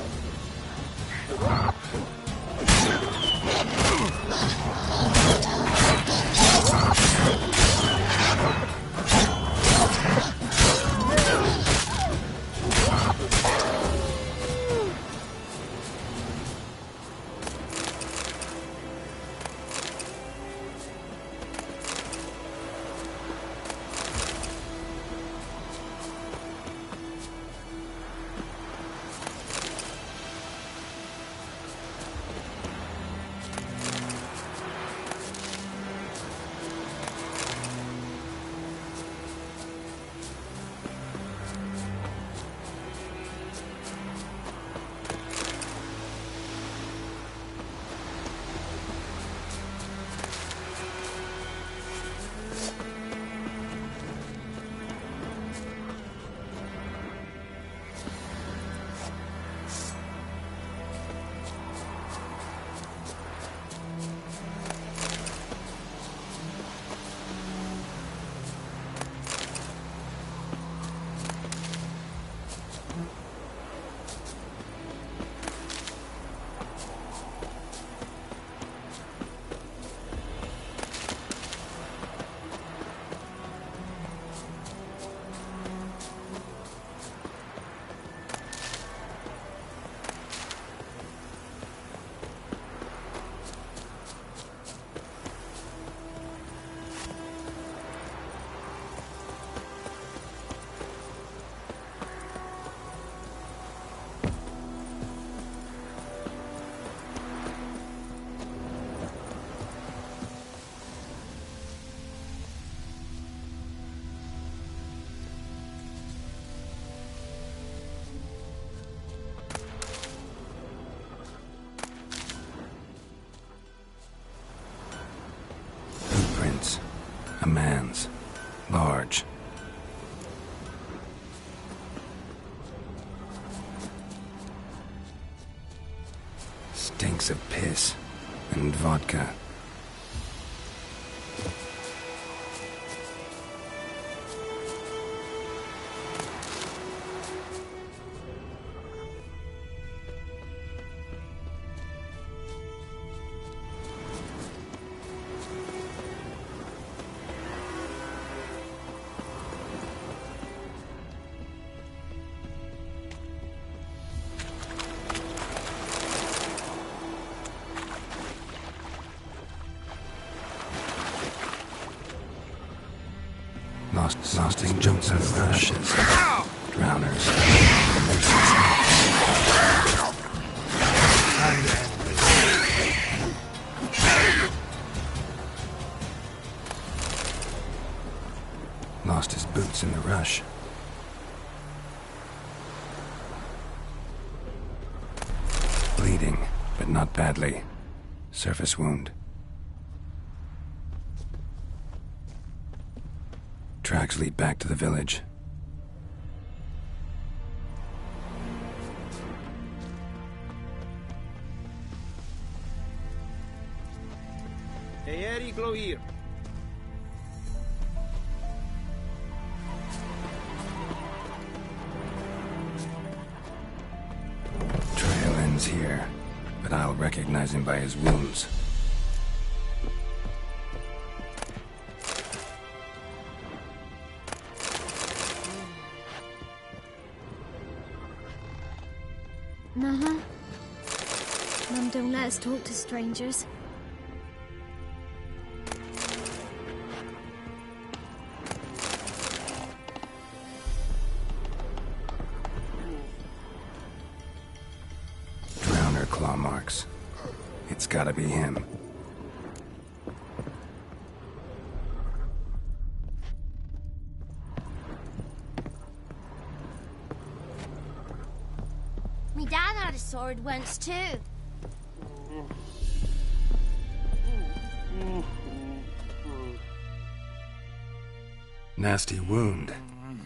A man's. Large. Stinks of piss and vodka. Lost jumps out of rushes. Drowners. Lost his boots in the rush. Bleeding, but not badly. Surface wound. Tracks lead back to the village. Eeri Gloir. Trail ends here, but I'll recognize him by his wounds. Mama? Mum, don't let us talk to strangers. bear claw marks. It's gotta be him. Me dad had a sword once too. Nasty wound.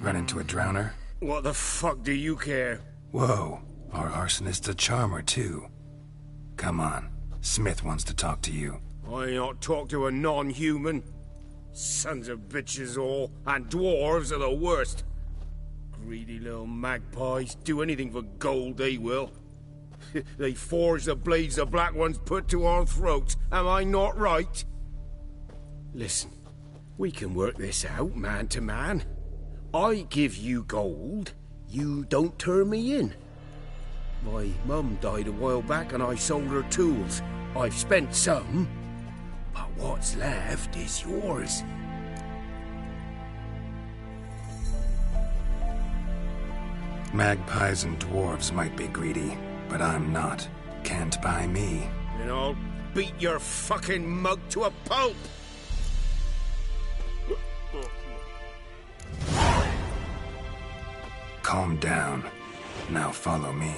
Run into a drowner? What the fuck do you care? Whoa, our arsonist's a charmer too. Come on, Smith wants to talk to you. I not talk to a non-human. Sons of bitches all, and dwarves are the worst. Greedy little magpies, do anything for gold they will. They forge the blades the Black Ones put to our throats, am I not right? Listen, we can work this out man to man. I give you gold, you don't turn me in. My mum died a while back and I sold her tools. I've spent some, but what's left is yours. Magpies and dwarves might be greedy, but I'm not. Can't buy me. And I'll beat your fucking mug to a pulp! Calm down. Now follow me.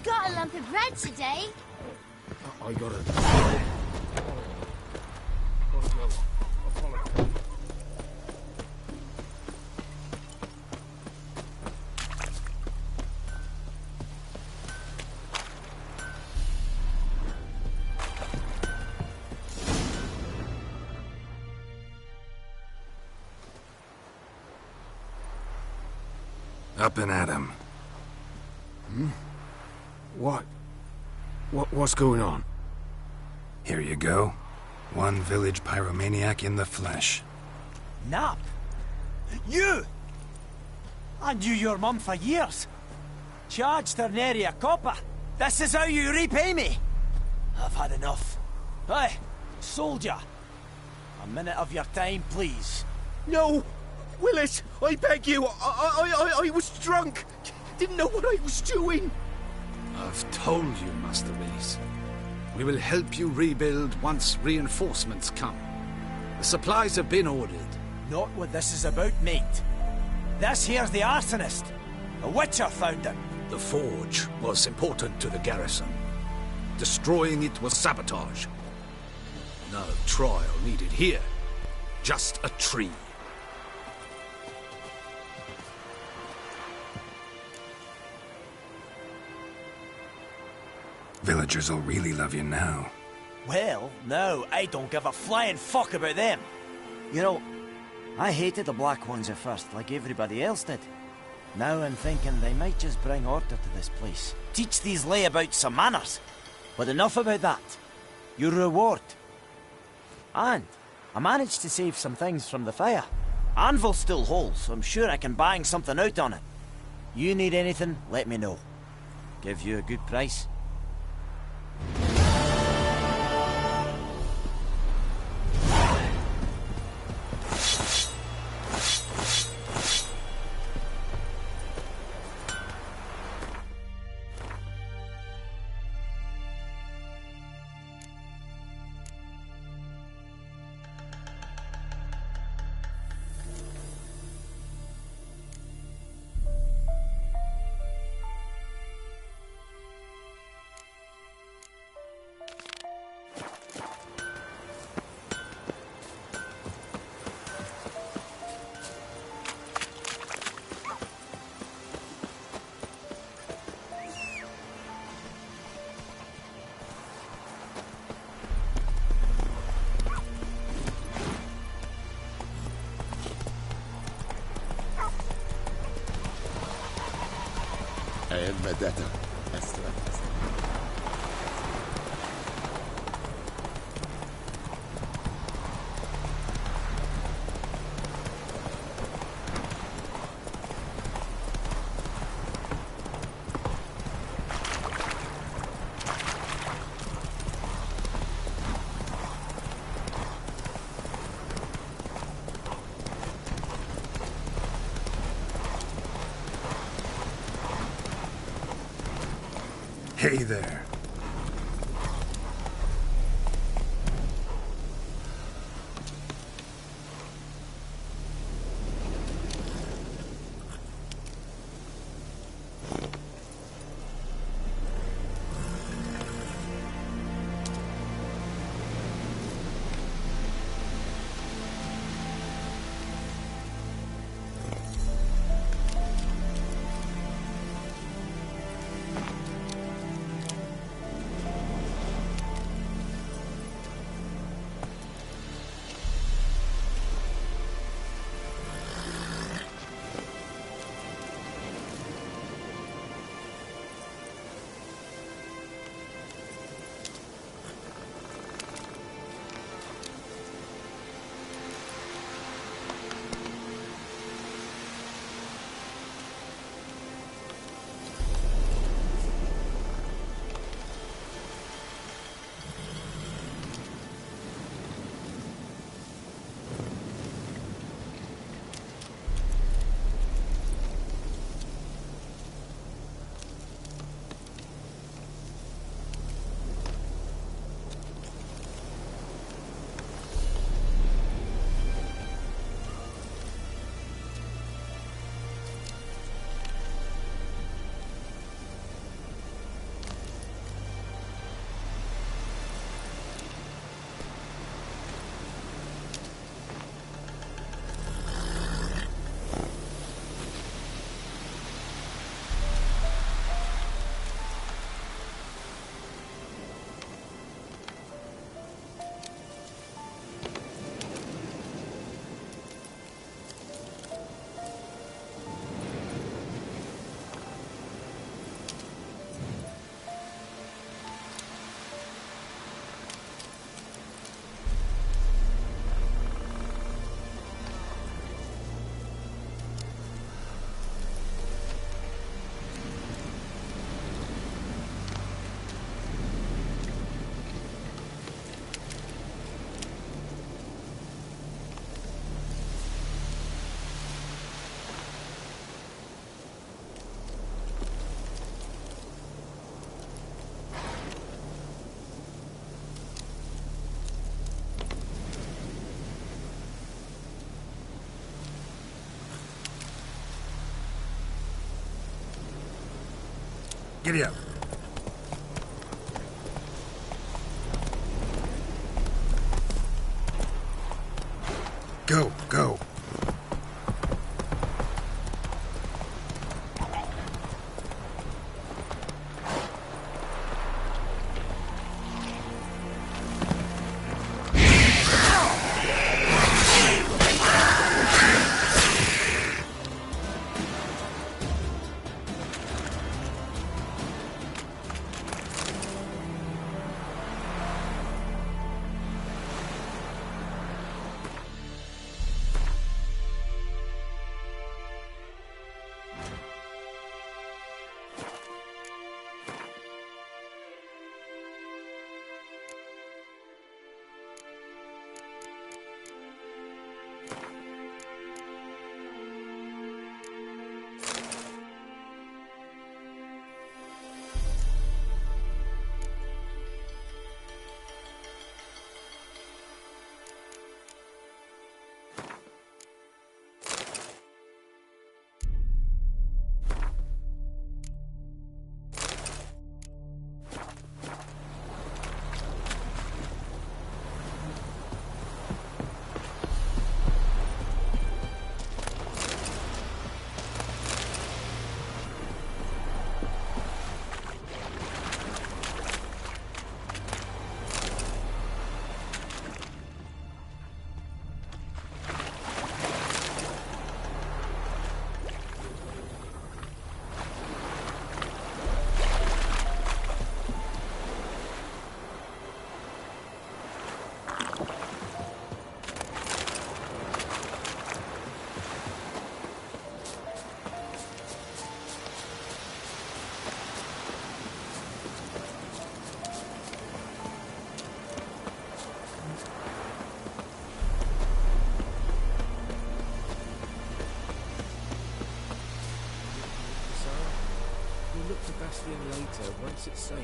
Got a lump of bread today. I gotta... Up and at him. What's going on? Here you go. One village pyromaniac in the flesh. Nap? You? I knew your mum for years. Charged her nary a copper. This is how you repay me. I've had enough. Hey, soldier. A minute of your time, please. No! Willis, I beg you, I was drunk. Didn't know what I was doing. I've told you, Master Willis. We will help you rebuild once reinforcements come. The supplies have been ordered. Not what this is about, mate. This here's the arsonist. A witcher found him. The forge was important to the garrison. Destroying it was sabotage. No trial needed here. Just a tree. Villagers will really love you now. Well, no, I don't give a flying fuck about them. You know, I hated the Black Ones at first, like everybody else did. Now I'm thinking they might just bring order to this place. Teach these layabouts some manners. But enough about that. Your reward. And I managed to save some things from the fire. Anvil's still whole, so I'm sure I can bang something out on it. You need anything, let me know. Give you a good price. Vendetta. Hey there. Giddy up. Go, go. look for Bastion later, once it's safe.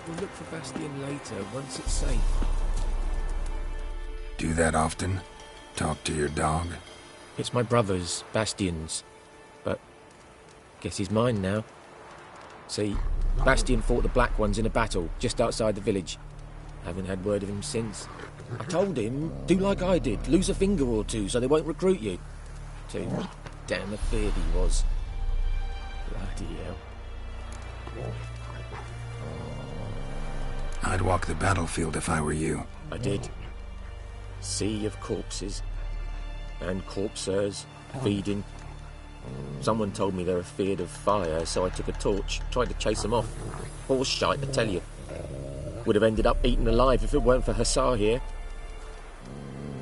We'll look for Bastion later, once it's safe. Do that often? Talk to your dog? It's my brother's, Bastion's. But guess he's mine now. See, Bastion fought the Black Ones in a battle just outside the village. Haven't had word of him since. I told him, do like I did, lose a finger or two so they won't recruit you. Too damn afeard he was. Bloody hell. I'd walk the battlefield if I were you. I did. Sea of corpses. And corpsers, feeding. Someone told me they were feared of fire, so I took a torch, tried to chase them off. Horse shite, I tell you. Would have ended up eaten alive if it weren't for Hussar here.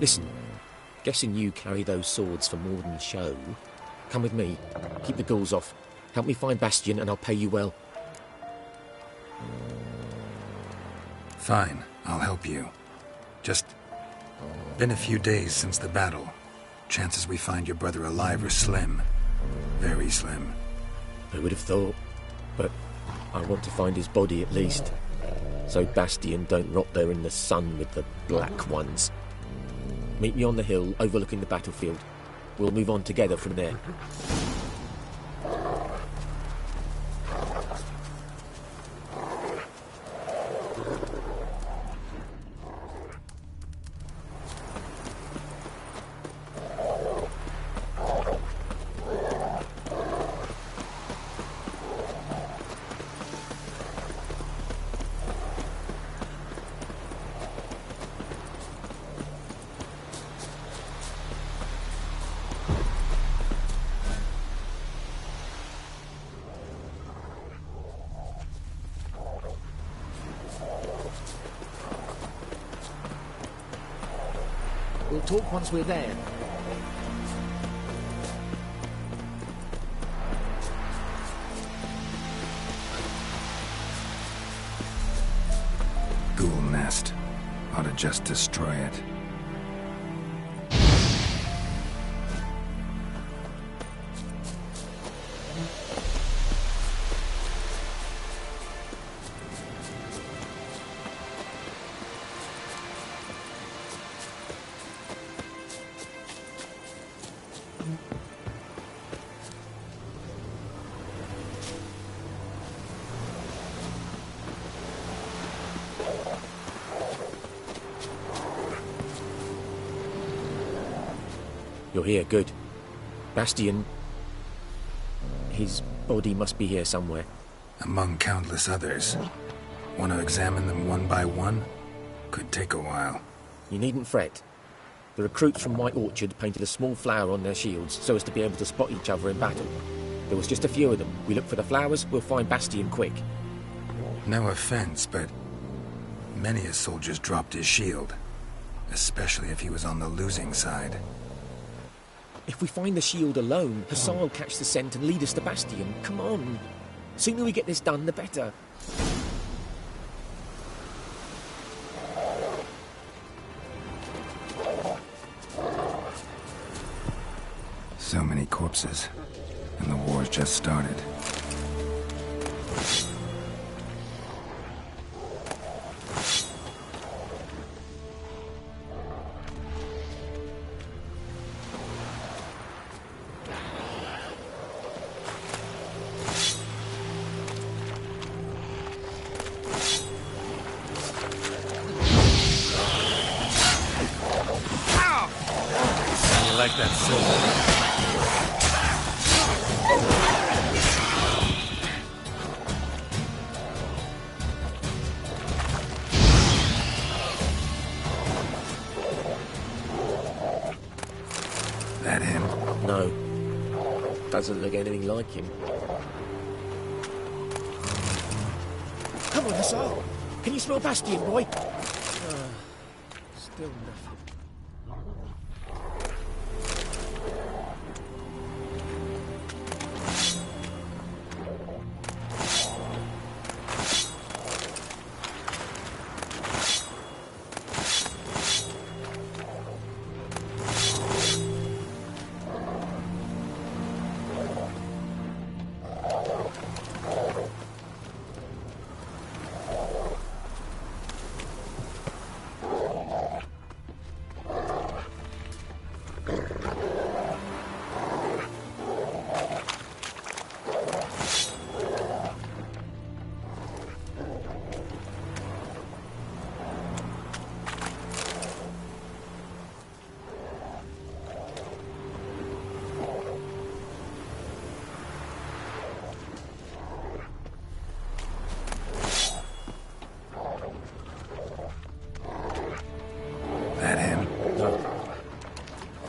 Listen, guessing you carry those swords for more than show. Come with me, keep the ghouls off. Help me find Bastion and I'll pay you well. Fine, I'll help you. Just been a few days since the battle. Chances we find your brother alive are slim. Very slim. Who would have thought? But I want to find his body at least. So Bastion don't rot there in the sun with the Black Ones. Meet me on the hill overlooking the battlefield. We'll move on together from there. We'll talk once we're there. Ghoul nest. Ought to just destroy it. You're here, good. Bastion... his body must be here somewhere. Among countless others. Want to examine them one by one? Could take a while. You needn't fret. The recruits from White Orchard painted a small flower on their shields so as to be able to spot each other in battle. There was just a few of them. We look for the flowers, we'll find Bastion quick. No offense, but many a soldier's dropped his shield. Especially if he was on the losing side. If we find the shield alone, Hussar will catch the scent and lead us to Bastion. Come on. Sooner we get this done, the better. So many corpses, and the war's just started. Like that silver. That him? No. Doesn't look anything like him. Come on, Hussar. Can you smell Bastion, boy? Still nothing.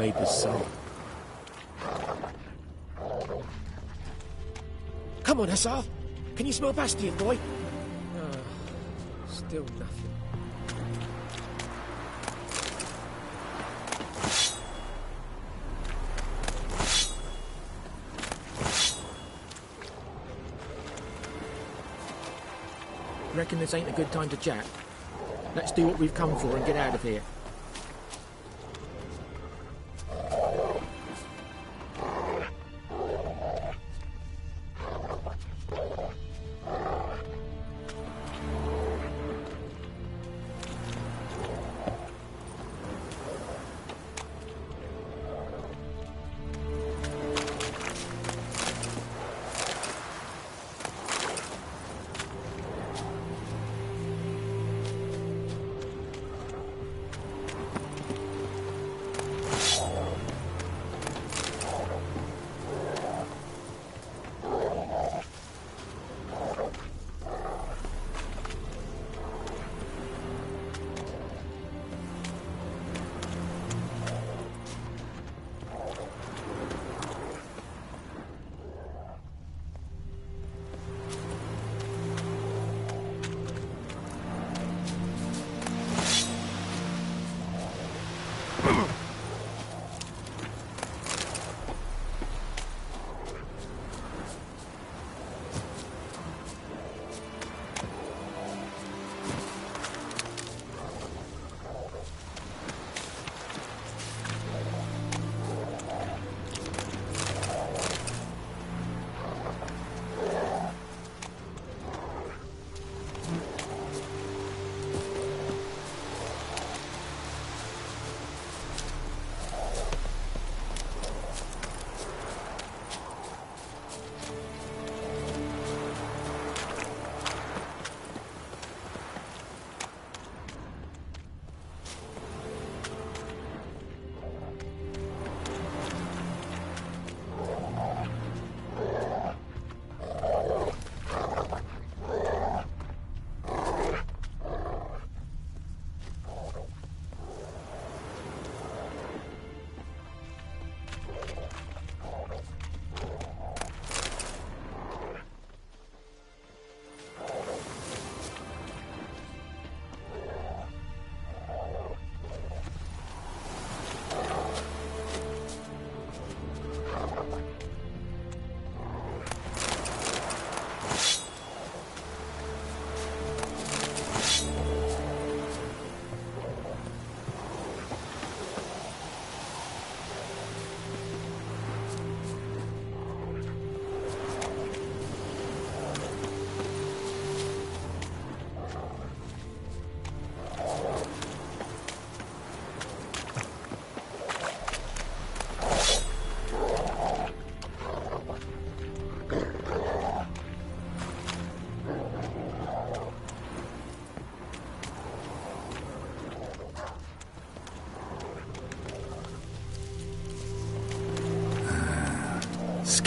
Vader's son. Come on, Hussar. Can you smell Bastion, boy? Still nothing. Reckon this ain't a good time to chat? Let's do what we've come for and get out of here.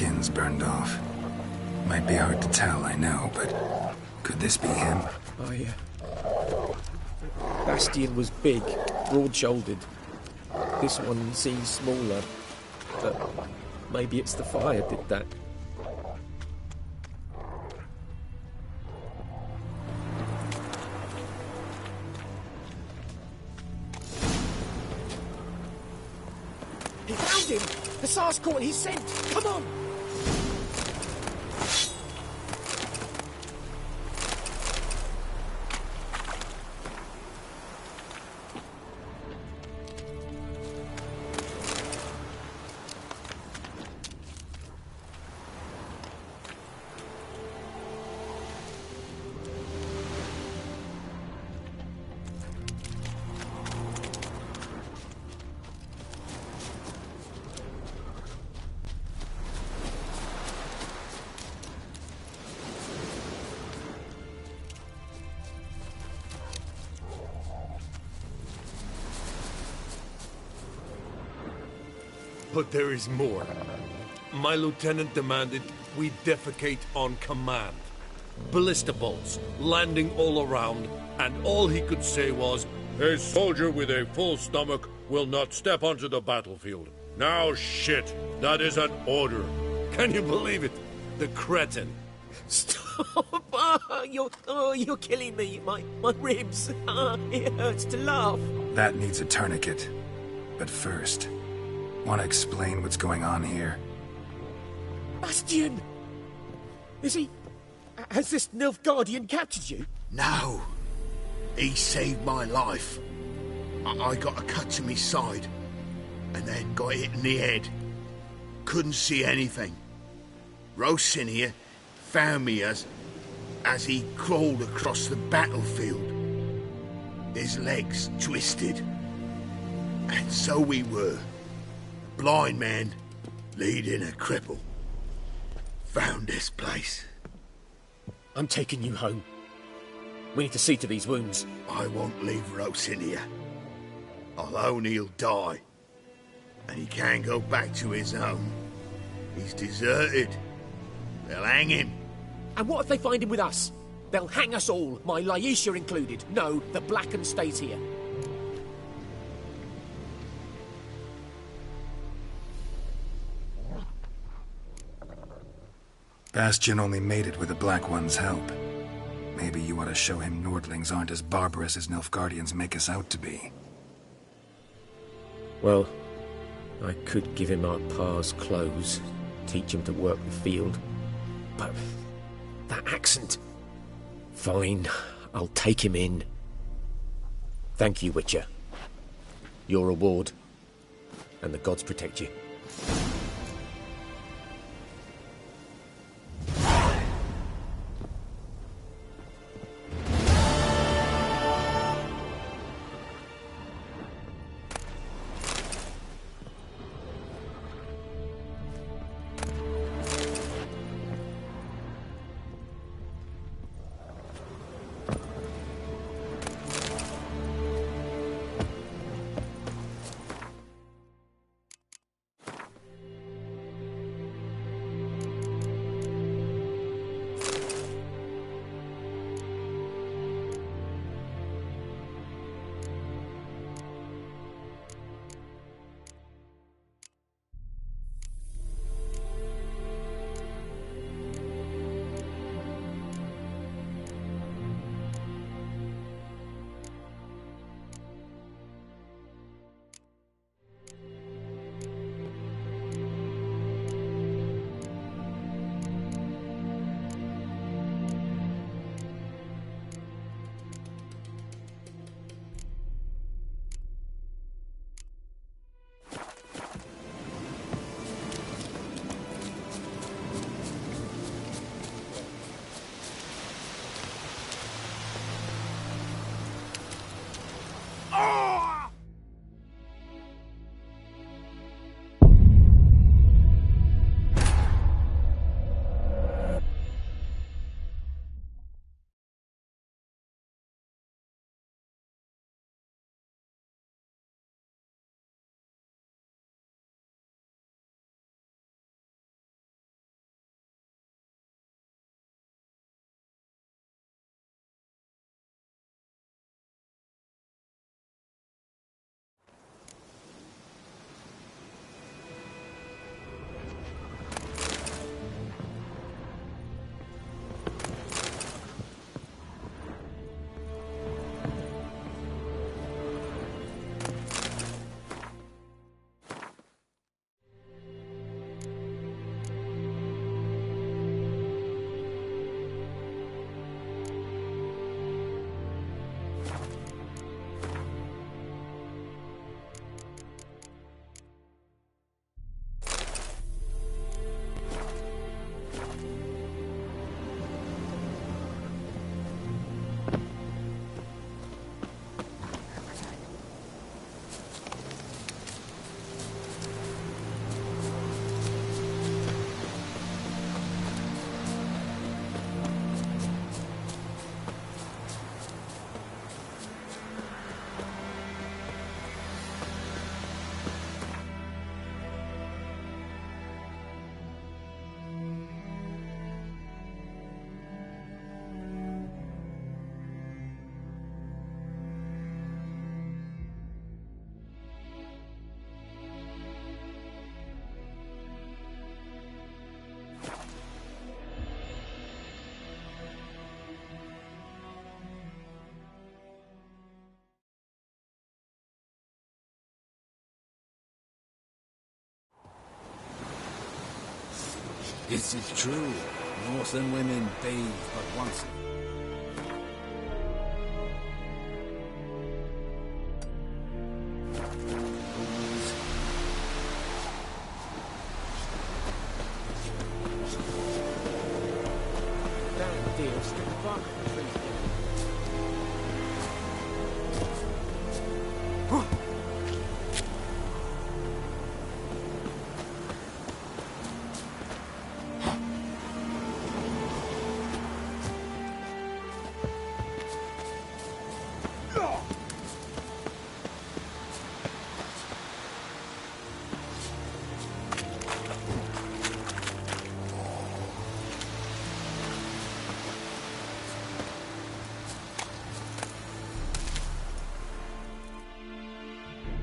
skin's burned off. Might be hard to tell, I know, but could this be him? Oh, yeah. Bastian was big, broad-shouldered. This one seems smaller, but maybe it's the fire did that. He found him! The Tsar's caught his scent! Come on! But there is more. My lieutenant demanded we defecate on command. Ballista bolts landing all around, and all he could say was, "A soldier with a full stomach will not step onto the battlefield." Now shit, that is an order. Can you believe it? The cretin. Stop! You're killing me. My ribs. It hurts to laugh. That needs a tourniquet. But first, want to explain what's going on here? Bastian! Is he... Has this Nilfgaardian captured you? No. He saved my life. I got a cut to my side, and then got hit in the head. Couldn't see anything. Rosinia found me as he crawled across the battlefield. His legs twisted. And so we were. Blind man leading a cripple. Found this place. I'm taking you home. We need to see to these wounds. I won't leave Rosinia. I'll own he'll die. And he can't go back to his home. He's deserted. They'll hang him. And what if they find him with us? They'll hang us all, my Laisha included. No, the Blacken stays here. Bastian only made it with the Black One's help. Maybe you ought to show him Nordlings aren't as barbarous as Nilfgaardians make us out to be. Well, I could give him our pa's clothes, teach him to work the field. But that accent... Fine, I'll take him in. Thank you, Witcher. Your reward. And the gods protect you. This is true. Northern women bathe but once.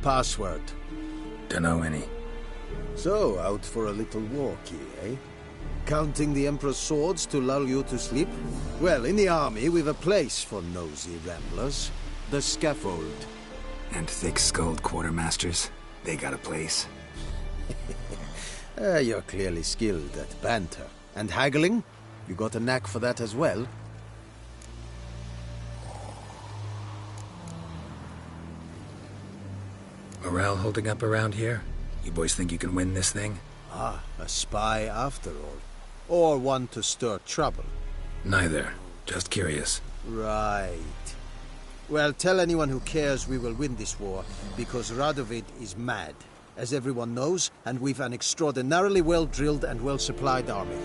Password? Dunno any. So, out for a little walkie, eh? Counting the Emperor's swords to lull you to sleep? Well, in the army, we've a place for nosy ramblers. The scaffold. And thick-skulled quartermasters. They got a place. You're clearly skilled at banter. And haggling? You got a knack for that as well? Morale holding up around here? You boys think you can win this thing? Ah, a spy after all. Or one to stir trouble. Neither. Just curious. Right. Well, tell anyone who cares we will win this war, because Radovid is mad, as everyone knows, and we've an extraordinarily well-drilled and well-supplied army.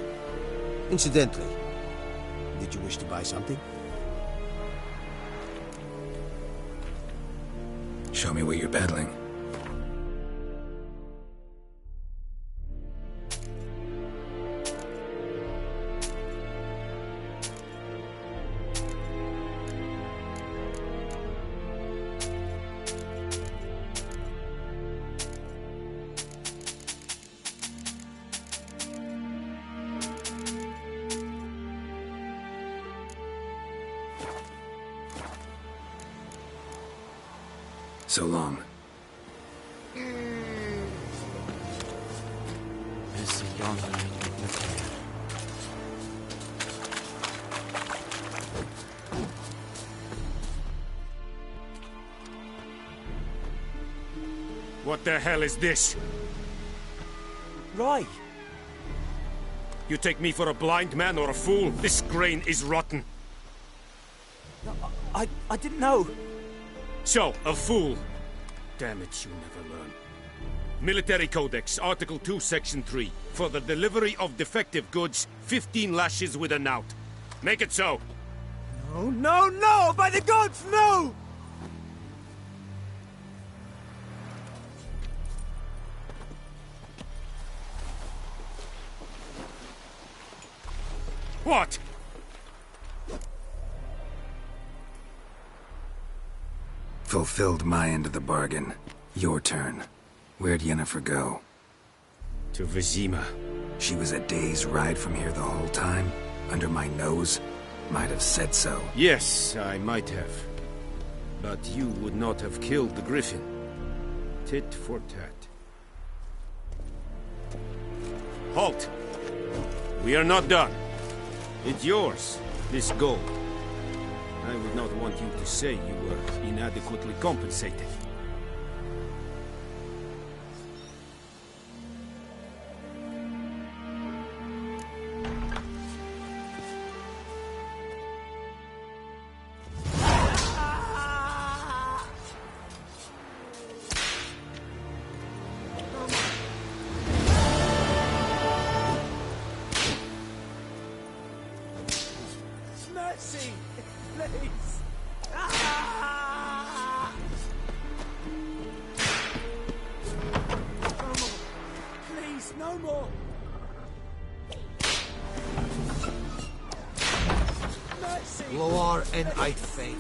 Incidentally, did you wish to buy something? Show me what you're peddling. So long. It's a young man with hair. What the hell is this? Roy! You take me for a blind man or a fool? This grain is rotten. No, I didn't know. So, a fool. Damn it, you never learn. Military Codex, Article 2, Section 3. For the delivery of defective goods, 15 lashes with a knout. Make it so. No, no, no! By the gods, no! What? Fulfilled my end of the bargain. Your turn. Where'd Yennefer go? To Vizima. She was a day's ride from here the whole time? Under my nose? Might have said so. Yes, I might have. But you would not have killed the Griffin. Tit for tat. Halt! We are not done. It's yours, this gold. I would not want you to say you were inadequately compensated. Mercy! Please! Ah! No more! Please, no more! Mercy! Loar en Uitveen.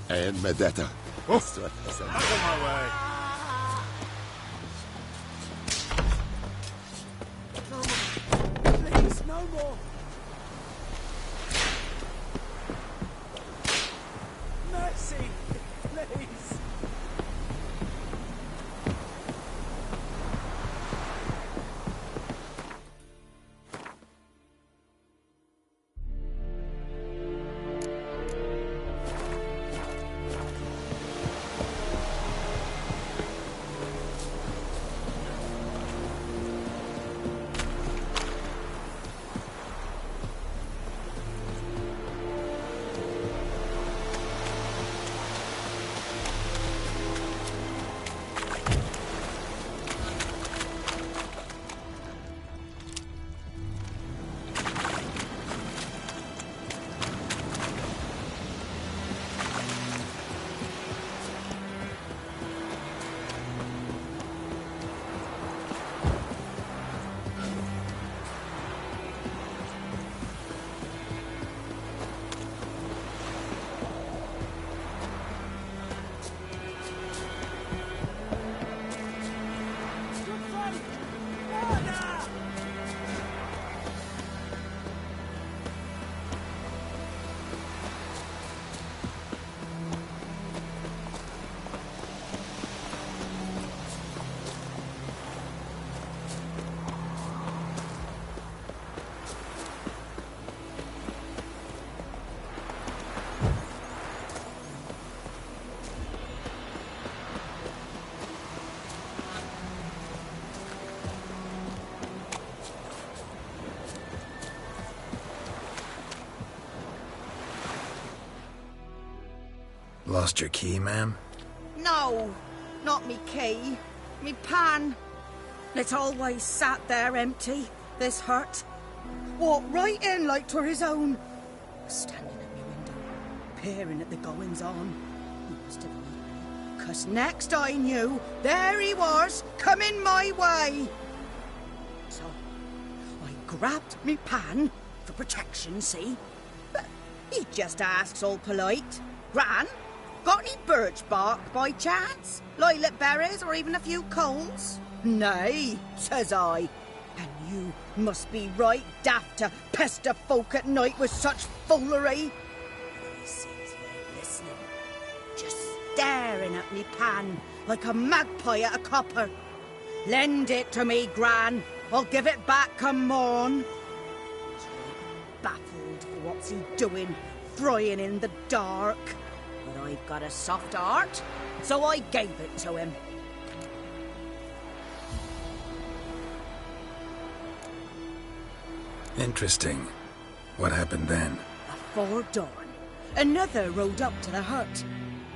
And Medetta. Oh, out of my way. No more! Please, no more! Lost your key, ma'am? No, not me key. Me pan. It's always sat there empty, this hut. Walked right in like 'twere his own. Standing at me window, peering at the goings-on. He must have known me, 'cause next I knew, there he was, coming my way. So, I grabbed me pan, for protection, see? But he just asks all polite, Gran, got any birch bark by chance? Lilac berries or even a few coals? Nay, says I. And you must be right daft to pester folk at night with such foolery. I sees you listening, just staring at me pan like a magpie at a copper. Lend it to me, Gran. I'll give it back come morn. He's right baffled for what's he doing, frying in the dark. But I've got a soft heart, so I gave it to him. Interesting. What happened then? Afore dawn, another rode up to the hut.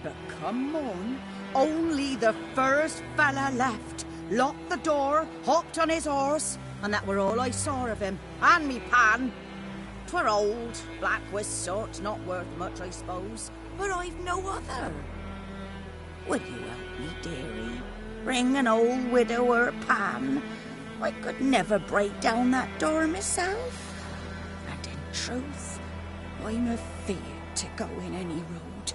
But come on, only the first fella left. Locked the door, hopped on his horse, and that were all I saw of him. And me pan. 'Twere old, black with sort, not worth much, I suppose. But I've no other. Will you help me, dearie? Bring an old widower pan. I could never break down that door myself. And in truth, I'm afeard to go in any road.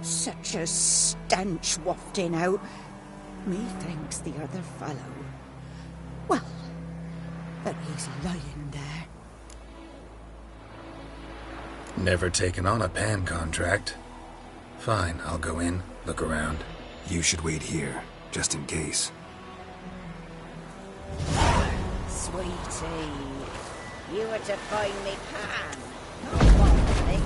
Such a stench wafting out. Methinks the other fellow... Well, that he's lying there. Never taken on a pan contract. Fine, I'll go in, look around. You should wait here, just in case. Sweetie, you were to find me pan, not want me.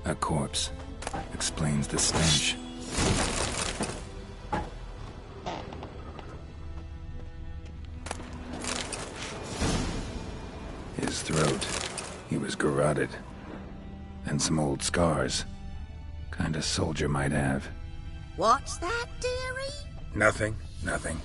A corpse. Explains the stench. His throat. He was garroted. And some old scars. Kinda soldier might have. What's that, dearie? Nothing. Nothing.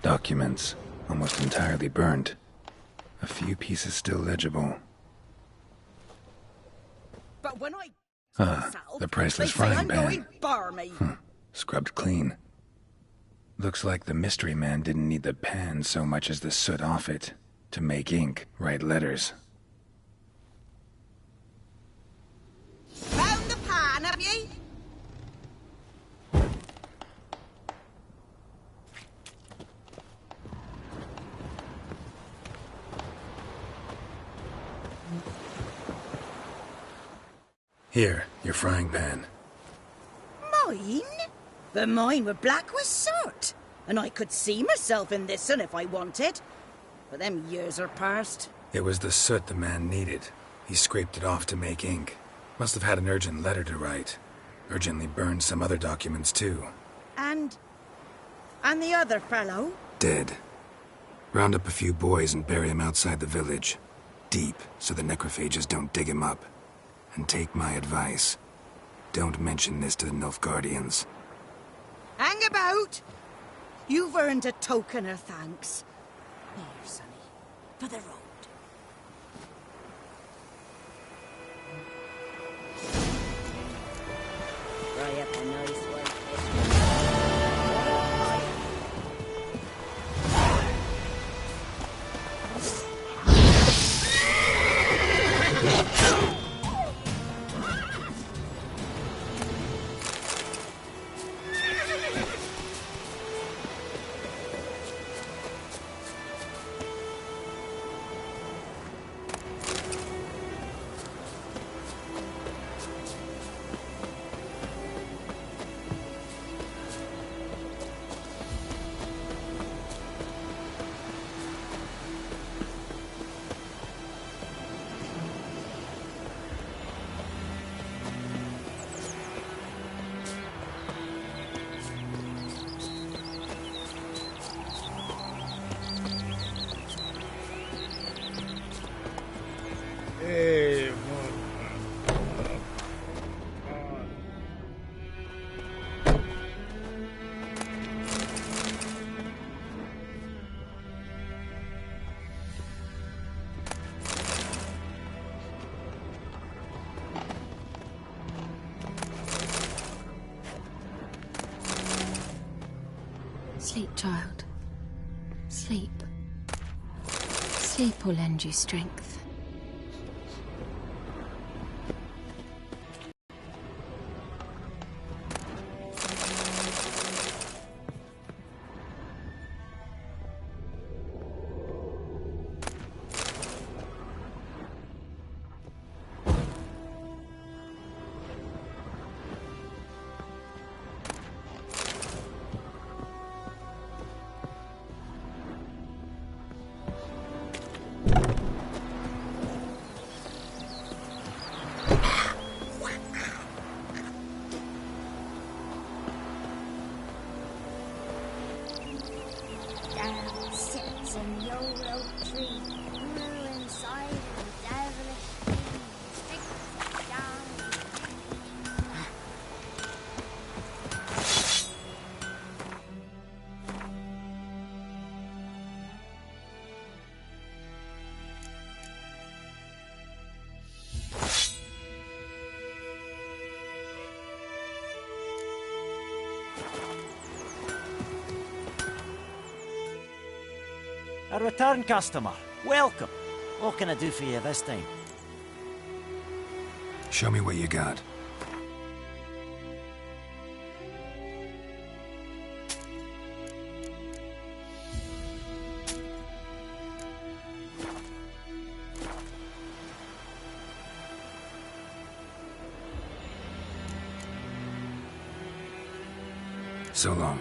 Documents, almost entirely burned. A few pieces still legible. But when I... The priceless frying pan. Going barmy. Scrubbed clean. Looks like the mystery man didn't need the pan so much as the soot off it. To make ink, write letters. Found the pan, have ye? Here, your frying pan. Mine? But mine were black with soot. And I could see myself in this one if I wanted. But them years are past. It was the soot the man needed. He scraped it off to make ink. Must have had an urgent letter to write. Urgently burned some other documents too. And the other fellow? Dead. Round up a few boys and bury him outside the village. Deep, so the necrophages don't dig him up. And take my advice. Don't mention this to the Nilfgaardians. Hang about! You've earned a token of thanks. Here, sonny, for the road. Fry up a nice one. Sleep, child. Sleep. Sleep will lend you strength. A return customer. Welcome. What can I do for you this time? Show me what you got. So long.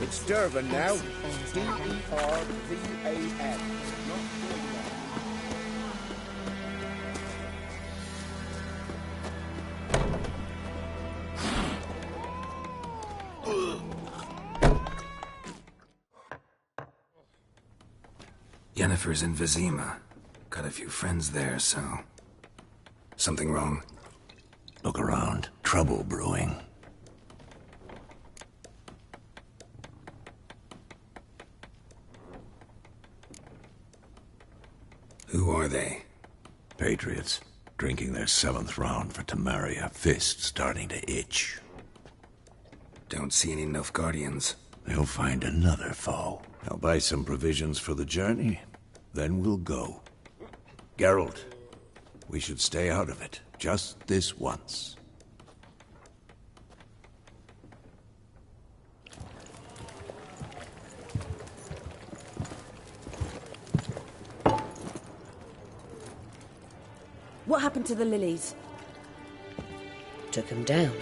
It's Durban now. D-E-R-V-A-N. Yennefer's in Vizima. Got a few friends there, so... Something wrong? Look around. Trouble brewing. Who are they? Patriots. Drinking their 7th round for Temeria. Fist starting to itch. Don't see any Nilfgaardians. They'll find another foe. I'll buy some provisions for the journey. Then we'll go. Geralt, we should stay out of it. Just this once. What happened to the lilies? Took them down.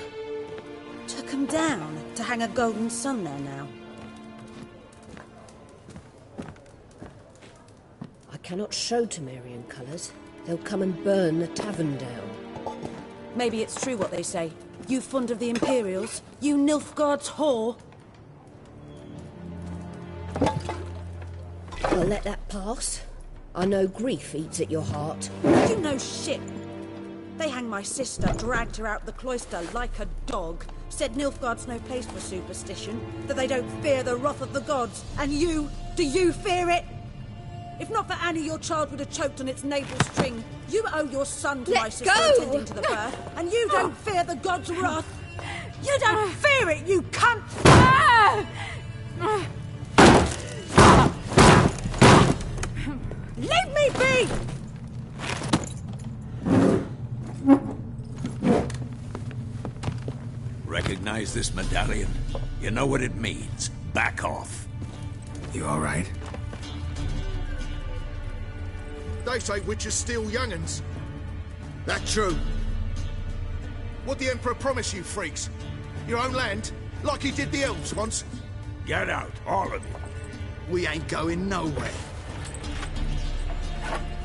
Took them down? To hang a golden sun there now? I cannot show Temerian colours. They'll come and burn the tavern down. Maybe it's true what they say. You fond of the Imperials? You Nilfgaard's whore? I'll let that pass. I know grief eats at your heart. You know shit. They hanged my sister, dragged her out the cloister like a dog. Said Nilfgaard's no place for superstition, that they don't fear the wrath of the gods. And you, do you fear it? If not for Annie, your child would have choked on its navel string. You owe your son to my sister attending to the birth, and you don't fear the gods' wrath. You don't fear it, you cunt! Leave me be! Recognize this medallion? You know what it means. Back off. You all right? They say witches steal young'uns. That true? What'd the Emperor promise you, freaks? Your own land? Like he did the elves once? Get out, all of you. We ain't going nowhere.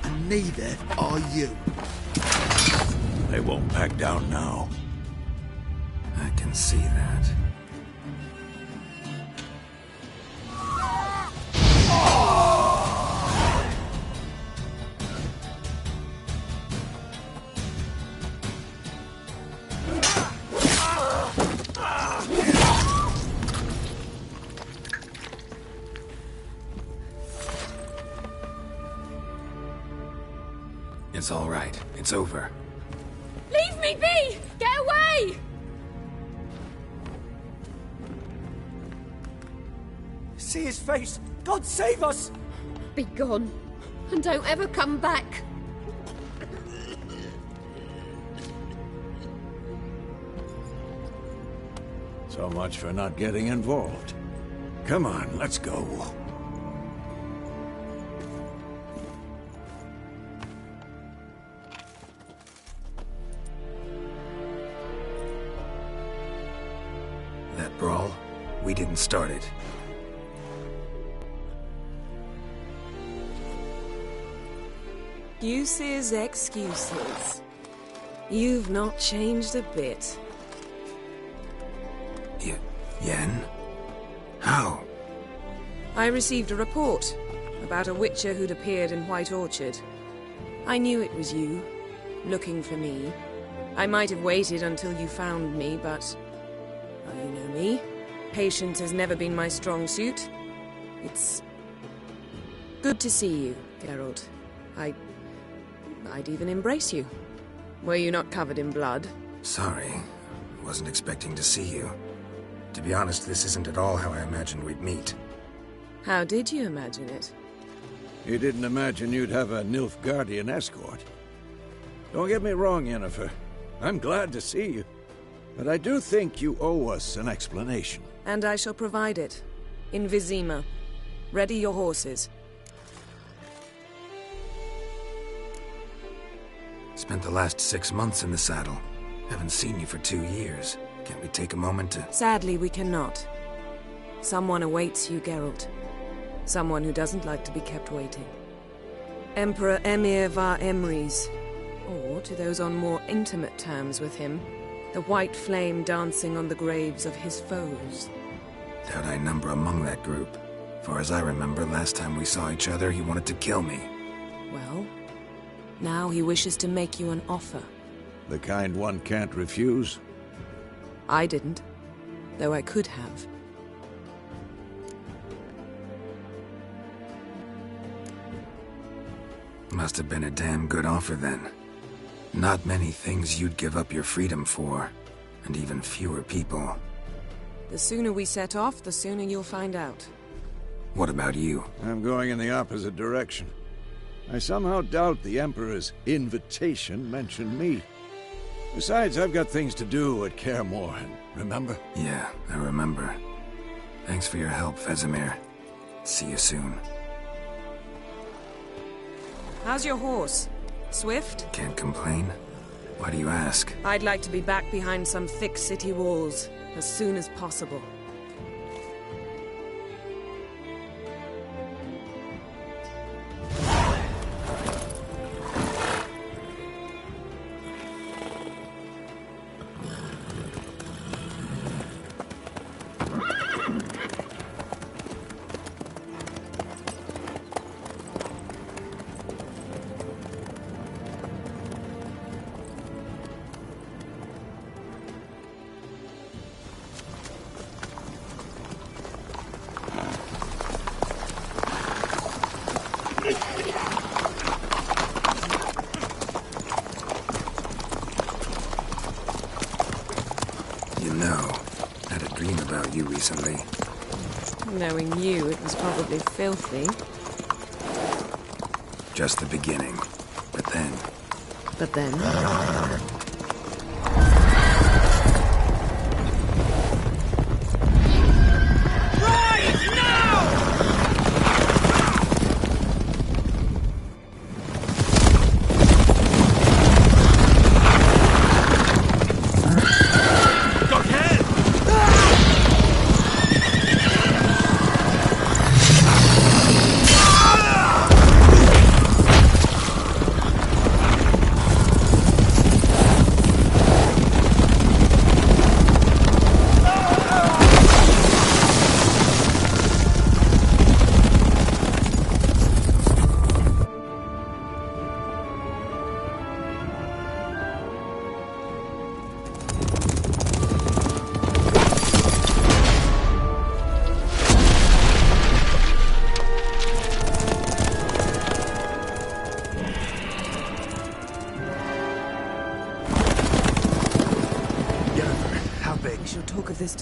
And neither are you. They won't back down now. I can see that. It's all right. It's over. Leave me be! Get away! See his face! God save us! Be gone, and don't ever come back. So much for not getting involved. Come on, let's go. That brawl, we didn't start it. Excuses, excuses. You've not changed a bit. Yen? How? I received a report about a witcher who'd appeared in White Orchard. I knew it was you, looking for me. I might have waited until you found me, but... well, you know me. Patience has never been my strong suit. It's... good to see you, Geralt. I'd even embrace you. Were you not covered in blood? Sorry. Wasn't expecting to see you. To be honest, this isn't at all how I imagined we'd meet. How did you imagine it? You didn't imagine you'd have a Nilfgaardian escort. Don't get me wrong, Yennefer. I'm glad to see you. But I do think you owe us an explanation. And I shall provide it. In Vizima. Ready your horses. Spent the last 6 months in the saddle. Haven't seen you for 2 years. Can't we take a moment to... Sadly, we cannot. Someone awaits you, Geralt. Someone who doesn't like to be kept waiting. Emperor Emhyr var Emreis. Or, to those on more intimate terms with him, the white flame dancing on the graves of his foes. Doubt I number among that group. Far as I remember, last time we saw each other, he wanted to kill me. Well, now he wishes to make you an offer. The kind one can't refuse? I didn't, though I could have. Must have been a damn good offer then. Not many things you'd give up your freedom for, and even fewer people. The sooner we set off, the sooner you'll find out. What about you? I'm going in the opposite direction. I somehow doubt the Emperor's invitation mentioned me. Besides, I've got things to do at Kaer Morhen, remember? Yeah, I remember. Thanks for your help, Vesemir. See you soon. How's your horse? Swift? Can't complain. Why do you ask? I'd like to be back behind some thick city walls, as soon as possible. Recently. Knowing you, it was probably filthy. Just the beginning. But then... But then...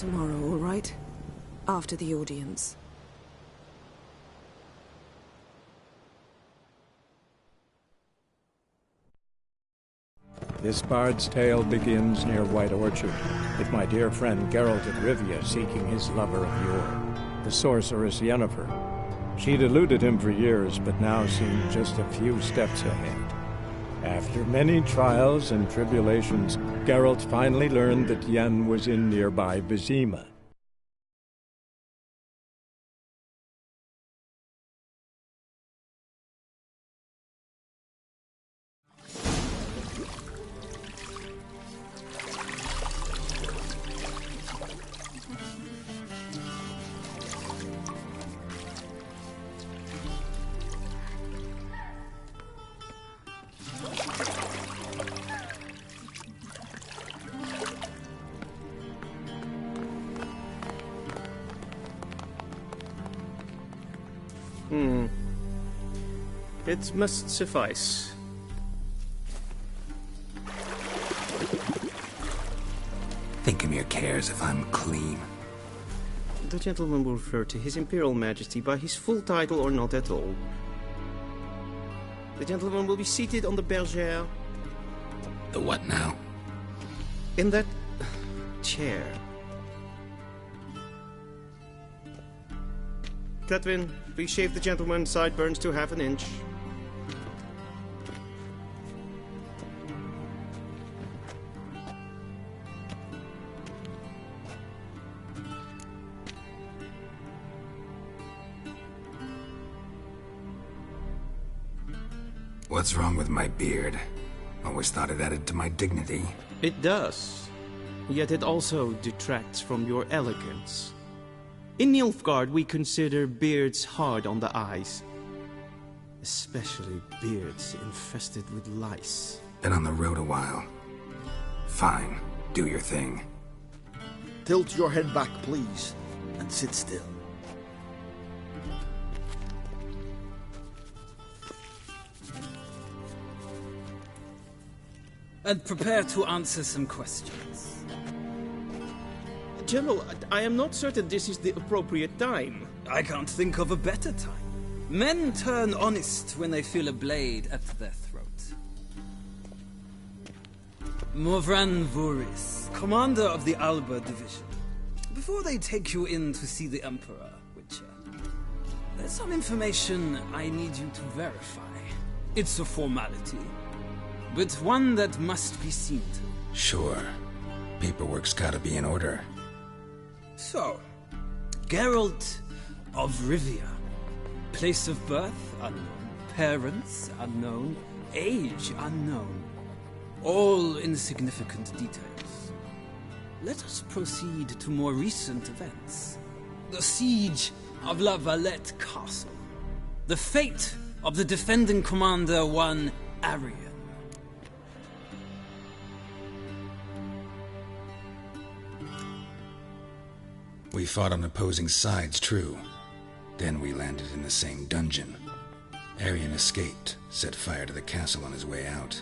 tomorrow, all right? After the audience. This bard's tale begins near White Orchard, with my dear friend Geralt of Rivia seeking his lover of yore, the sorceress Yennefer. She'd eluded him for years, but now seemed just a few steps ahead. After many trials and tribulations, Geralt finally learned that Yen was in nearby Vizima. It must suffice. Thinkamere cares if I'm clean. The gentleman will refer to His Imperial Majesty by his full title or not at all. The gentleman will be seated on the bergère. The what now? In that chair. Cletwin, please shave the gentleman's sideburns to half an inch. What's wrong with my beard? Always thought it added to my dignity. It does. Yet it also detracts from your elegance. In Nilfgaard, we consider beards hard on the eyes. Especially beards infested with lice. Been on the road a while. Fine. Do your thing. Tilt your head back, please, and sit still. And prepare to answer some questions. General, I am not certain this is the appropriate time. I can't think of a better time. Men turn honest when they feel a blade at their throat. Morvran Voorhis, commander of the Alba Division. Before they take you in to see the Emperor, Witcher, there's some information I need you to verify. It's a formality, but one that must be seen to. Sure. Paperwork's gotta be in order. So, Geralt of Rivia. Place of birth unknown. Parents unknown. Age unknown. All insignificant details. Let us proceed to more recent events. The siege of La Valette Castle. The fate of the defending commander, one Arian. We fought on opposing sides, true. Then we landed in the same dungeon. Arian escaped, set fire to the castle on his way out.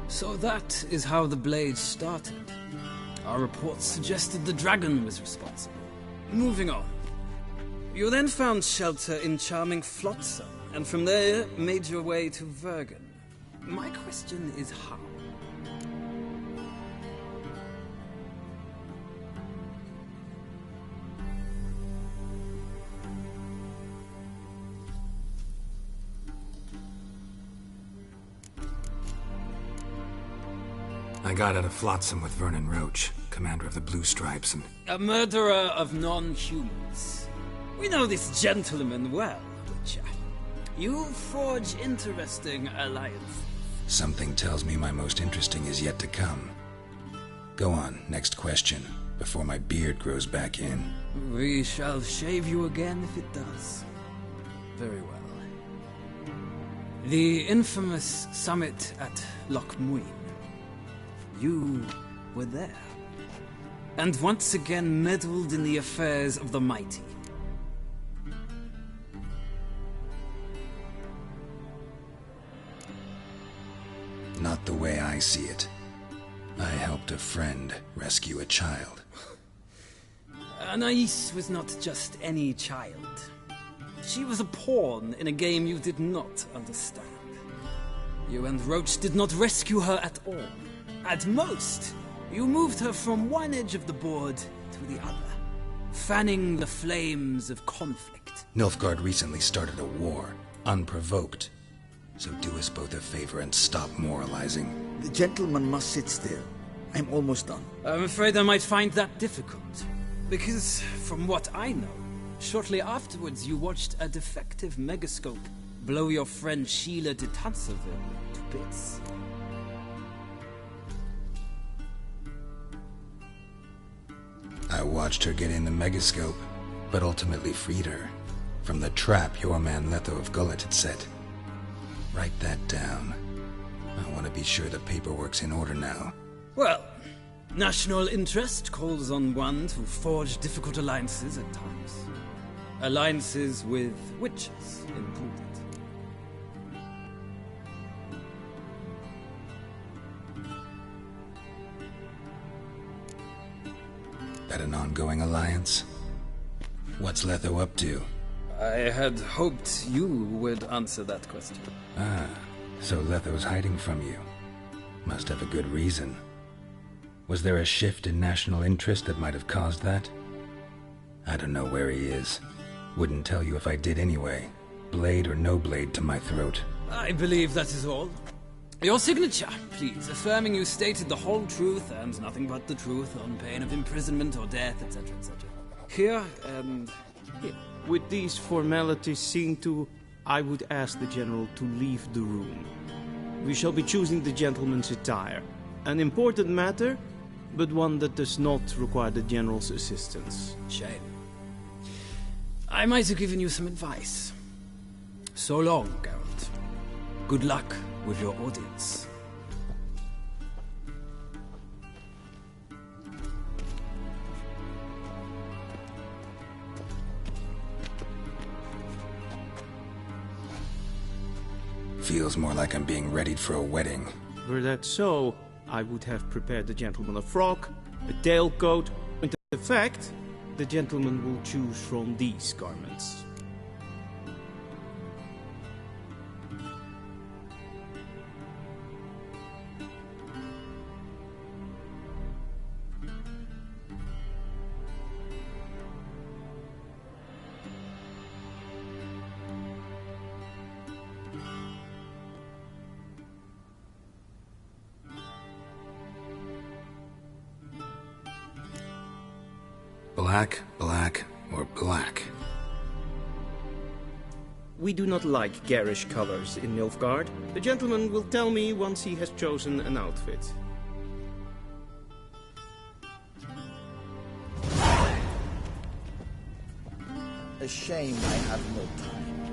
So that is how the Blade started. Our reports suggested the dragon was responsible. Moving on. You then found shelter in charming Flotsam, and from there made your way to Vergen. My question is how? I got out of Flotsam with Vernon Roach, commander of the Blue Stripes, and... A murderer of non-humans. We know this gentleman well, Witcher. You forge interesting alliances. Something tells me my most interesting is yet to come. Go on, next question, before my beard grows back in. We shall shave you again if it does. Very well. The infamous summit at Loch Muin. You were there, and once again meddled in the affairs of the mighty. Not the way I see it. I helped a friend rescue a child. Anais was not just any child. She was a pawn in a game you did not understand. You and Roach did not rescue her at all. At most, you moved her from one edge of the board to the other, fanning the flames of conflict. Nilfgaard recently started a war, unprovoked. So do us both a favor and stop moralizing. The gentleman must sit still. I'm almost done. I'm afraid I might find that difficult. Because, from what I know, shortly afterwards you watched a defective megascope blow your friend Sheila de Tanserville to bits. I watched her get in the megascope, but ultimately freed her from the trap your man Letho of Gullet had set. Write that down. I want to be sure the paperwork's in order now. Well, national interest calls on one to forge difficult alliances at times. Alliances with witches included. That an ongoing alliance? What's Letho up to? I had hoped you would answer that question. Ah, so Letho's hiding from you. Must have a good reason. Was there a shift in national interest that might have caused that? I don't know where he is. Wouldn't tell you if I did anyway. Blade or no blade to my throat. I believe that is all. Your signature, please, affirming you stated the whole truth and nothing but the truth on pain of imprisonment or death, etc., etc. Here and here. With these formalities seen to, I would ask the General to leave the room. We shall be choosing the gentleman's attire. An important matter, but one that does not require the General's assistance. Shame. I might have given you some advice. So long, Geralt. Good luck with your audience. Feels more like I'm being readied for a wedding. Were that so, I would have prepared the gentleman a frock, a tailcoat, and in fact, the gentleman will choose from these garments. Black, black, or black? We do not like garish colors in Nilfgaard. The gentleman will tell me once he has chosen an outfit. A shame I have no time.